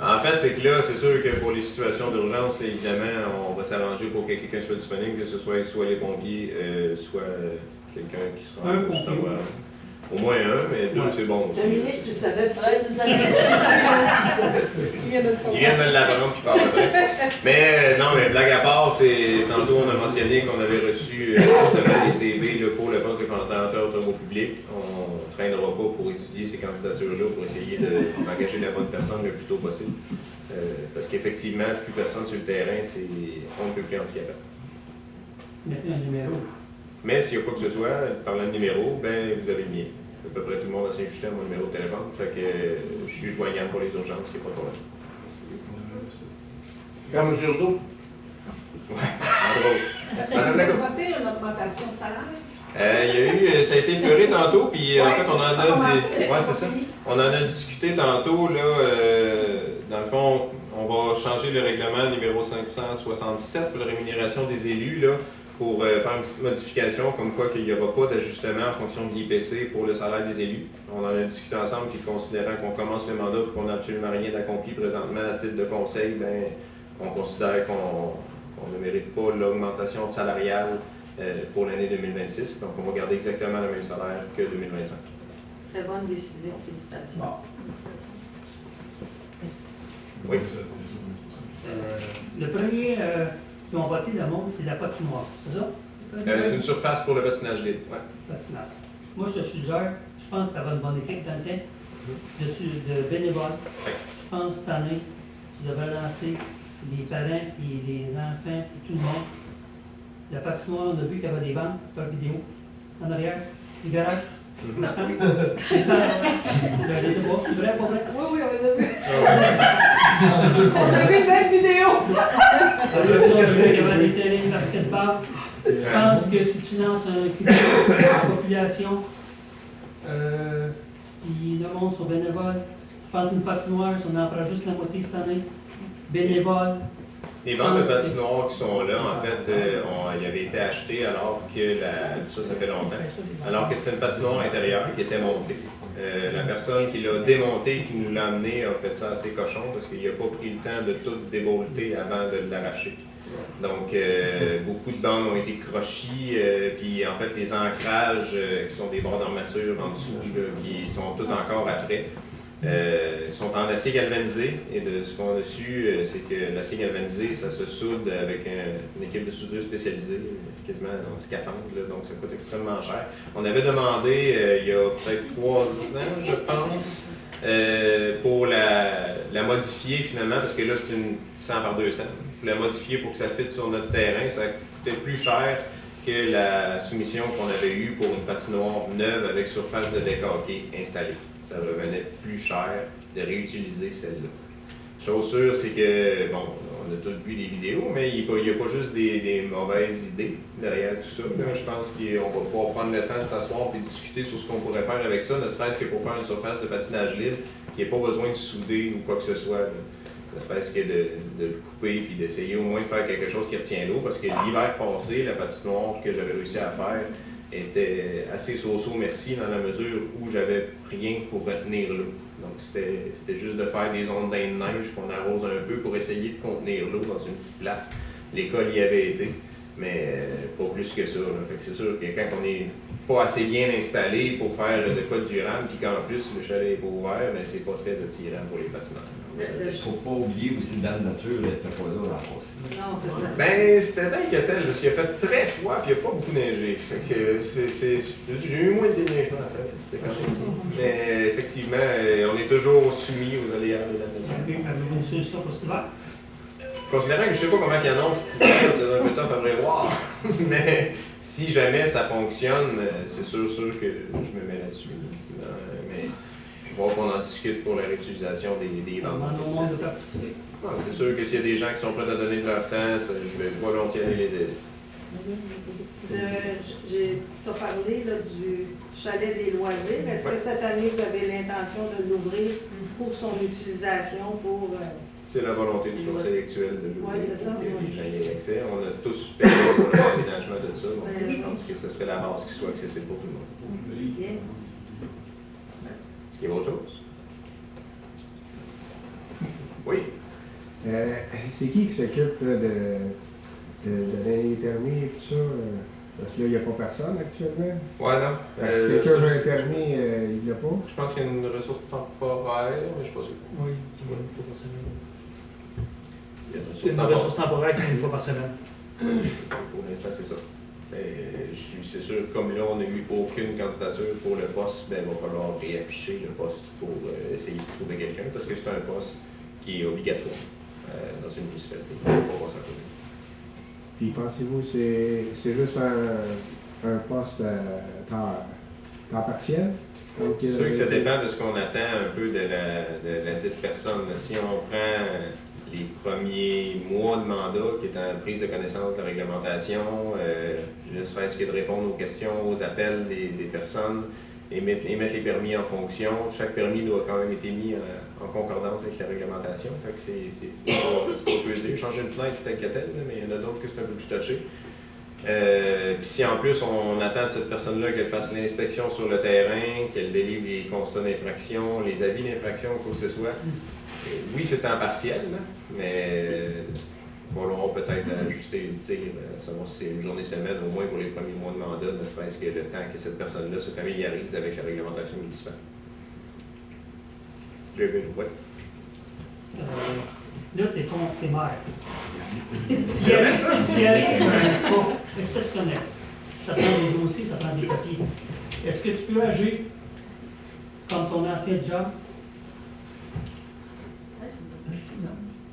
En fait, c'est que là, c'est sûr que pour les situations d'urgence, évidemment, on va s'arranger pour que quelqu'un soit disponible, que ce soit les pompiers, soit quelqu'un qui sera un pompier. Au moins un, mais deux, c'est bon. Dominique, tu savais, Il vient de me l'apprendre puis parle après. Mais non, mais blague à part, tantôt on a mentionné qu'on avait reçu justement des CV là, pour le poste de coordonnateur automobile public. On ne traînera pas pour étudier ces candidatures-là pour essayer d'engager la bonne personne le plus tôt possible. Parce qu'effectivement, plus personne sur le terrain, on ne peut plus handicapant. Mettez un numéro. Mais s'il n'y a quoi que ce soit, parlant de numéro, ben vous avez le mien. À peu près tout le monde a Saint-Justin mon numéro de téléphone. Fait que je suis joignable pour les urgences, il n'y a pas de problème. Comme mesure d'eau. Ouais, en gros. Est-ce que vous avez voté une augmentation de salaire? Il y a eu, ça a été effleuré tantôt, puis en fait, on en a ouais, c'est ça. On en a discuté tantôt, là, dans le fond, on va changer le règlement numéro 567 pour la rémunération des élus, là, pour faire une petite modification, comme quoi qu'il n'y aura pas d'ajustement en fonction de l'IPC pour le salaire des élus. On en a discuté ensemble, puis considérant qu'on commence le mandat et qu'on n'a absolument rien d'accompli présentement à titre de conseil, ben, on considère qu'on ne mérite pas l'augmentation salariale pour l'année 2026. Donc, on va garder exactement le même salaire que 2025. Très bonne décision, félicitations. Bon. Oui. Le premier qui ont voté le monde, c'est la patinoire, c'est ça? C'est une surface pour le patinage libre. Ouais. Patinage. Moi, je te suggère, je pense que tu avais une bonne équipe dans le temps, de bénévoles. Je pense que cette année, tu devrais lancer les parents et les enfants et tout le monde. La patinoire, on a vu qu'il y avait des bandes, pas de vidéo, en arrière, les garages. Les salles. Je sais pas, c'est vrai, pas vrai? Oui, oui, on l'a vu. On a vu une belle vidéo. Il y avait des terrains de basketball. Je pense que si tu lances un critère à la population, si le monde sont bénévoles, je pense une patinoire, si on en fera juste la moitié cette année, bénévoles. Les bandes de patinoires qui sont là, en fait, ils avaient été achetés alors que ça fait longtemps, alors que c'était une patinoire intérieure qui était montée. La personne qui l'a démontée, qui nous l'a amené, a fait ça assez cochon parce qu'il n'a pas pris le temps de tout débolter avant de l'arracher. Donc, beaucoup de bandes ont été crochis, puis en fait, les ancrages qui sont des bords d'armature en dessous, là, qui sont tous encore après. Sont en acier galvanisé et de ce qu'on a su, c'est que l'acier galvanisé, ça se soude avec une équipe de soudure spécialisée, quasiment en scaphandre, là, donc ça coûte extrêmement cher. On avait demandé il y a peut-être 3 ans, je pense, pour la modifier finalement, parce que là c'est une 100 par 200. Pour la modifier pour que ça fitte sur notre terrain, ça coûtait plus cher que la soumission qu'on avait eue pour une patinoire neuve avec surface de décaqué installée. Ça revenait plus cher de réutiliser celle-là. Chose sûre, c'est que, bon, on a tous vu les vidéos, mais il n'y a pas juste des mauvaises idées derrière tout ça. Là, je pense qu'on va pouvoir prendre le temps de s'asseoir et discuter sur ce qu'on pourrait faire avec ça, ne serait-ce que pour faire une surface de patinage libre qui n'ait pas besoin de souder ou quoi que ce soit. Ne serait-ce que de le couper et d'essayer au moins de faire quelque chose qui retient l'eau, parce que l'hiver passé, la patinoire que j'avais réussi à faire était assez so-so merci dans la mesure où j'avais rien pour retenir l'eau. Donc c'était juste de faire des ondes de neige qu'on arrose un peu pour essayer de contenir l'eau dans une petite place. L'école y avait été, mais pas plus que ça. Fait que c'est sûr que quand on n'est pas assez bien installé pour faire de quoi durable, puis qu'en plus le chalet est pas ouvert, mais c'est pas très attirant pour les patineurs. Il ne faut pas oublier aussi dans la nature, elle n'était pas là à passer. Non, c'est ça. Ben, c'était tel que tel, parce qu'il a fait très froid et il n'y a pas beaucoup neigé. Fait que j'ai eu moins de déneigement en fait. C'était quand même bien. Mais effectivement, on est toujours soumis aux aléas de la nature. Avez-vous une solution pour cet hiver? Considérant que je ne sais pas comment ils annoncent cet hiver, c'est un peu tough à prévoir. Mais si jamais ça fonctionne, c'est sûr que je me mets là-dessus. Mais il va qu'on en discute pour la réutilisation des ventes. On demande de participer. C'est sûr que s'il y a des gens qui sont prêts à donner de leur temps, je vais volontiers aller les aider. Tu as parlé là, du chalet des loisirs. Est-ce que cette année, vous avez l'intention de l'ouvrir pour son utilisation, pour... C'est la volonté du conseil actuel de l'ouvrir c'est ça. pour que les gens y aient accès. On a tous payé pour l'aménagement de ça, donc je pense que ce serait la base qui soit accessible pour tout le monde. Bien. Est-ce qu'il y a autre chose? Oui. C'est qui s'occupe de donner les permis et tout ça? Parce que là, il n'y a pas personne actuellement. Ouais, non. Si quelqu'un veut un permis, il ne l'a pas. Je pense qu'il y a une ressource temporaire, mais je ne suis pas sûr. Oui, une fois par semaine. Il y a Une ressource temporaire une fois par semaine. Pour l'instant, c'est ça. C'est sûr, comme là, on n'a eu aucune candidature pour le poste, ben, il va falloir réafficher le poste pour essayer de trouver quelqu'un, parce que c'est un poste qui est obligatoire dans une municipalité. Puis pensez-vous c'est juste un poste temps partiel? C'est sûr que ça dépend de ce qu'on attend un peu de la dite personne. Si on prend les premiers mois de mandat, qui est en prise de connaissance de la réglementation, ne serait-ce que de répondre aux questions, aux appels des personnes, et mettre les permis en fonction. Chaque permis doit quand même être mis en concordance avec la réglementation. Fait que c'est pas pesé. Changer une fenêtre, c'est tel que tel, mais il y en a d'autres que c'est un peu plus touché. Puis si en plus on attend de cette personne-là qu'elle fasse l'inspection sur le terrain, qu'elle délivre les constats d'infraction, les avis d'infraction, quoi que ce soit, oui, c'est temps partiel, là, mais il va falloir peut-être ajuster le tir, savoir si c'est une journée semaine, au moins pour les premiers mois de mandat, ne serait-ce que le temps que cette personne-là se familiarise avec la réglementation municipale. Ouais. Là, tu es contre tes maires. S'il y avait un cas exceptionnel, ça prend des dossiers, ça prend des papiers, est-ce que tu peux agir comme ton ancien job?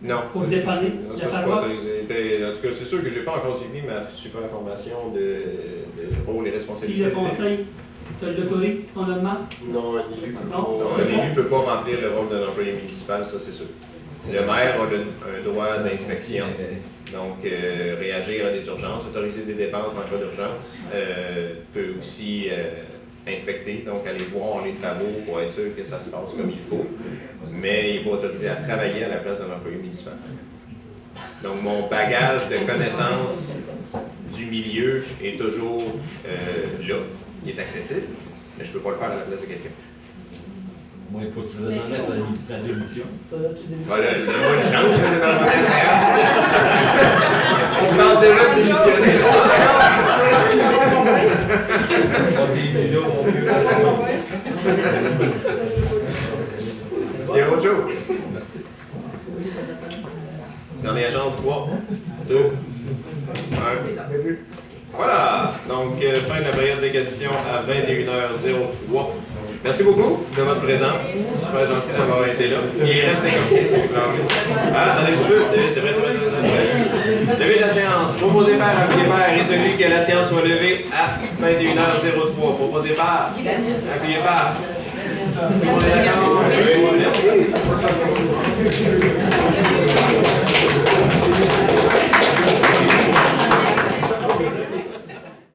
Non. Pour dépanner la parole? En tout cas, c'est sûr que je n'ai pas encore suivi ma super information de rôle et responsabilité. Si le conseil te l'autorise, son nommement? Non, un élu ne peut pas remplir le rôle d'un employé municipal, ça c'est sûr. Le maire a un droit d'inspection, donc réagir à des urgences, autoriser des dépenses en cas d'urgence, peut aussi inspecter, donc aller voir les travaux pour être sûr que ça se passe comme il faut, mais il n'est pas autorisé à travailler à la place d'un employé municipal. Donc mon bagage de connaissances du milieu est toujours là, il est accessible, mais je ne peux pas le faire à la place de quelqu'un. Moi, il faut que tu le demandes ta démission. Voilà, donne-moi une chance, c'est dans le on parle déjà de démissionner. Est-ce qu'il y a autre chose? Dans les agences 3, 2, 1. Voilà, donc fin de la période des questions à 21h03. Merci beaucoup de votre présence. Super gentil d'avoir été là. Il reste des questions. Ah, attendez un petit peu. C'est vrai. Levée de la séance. Proposé par, appuyé par, et celui que la séance soit levée à 21h03. Proposé par, appuyé par. Tout le monde est d'accord? Merci.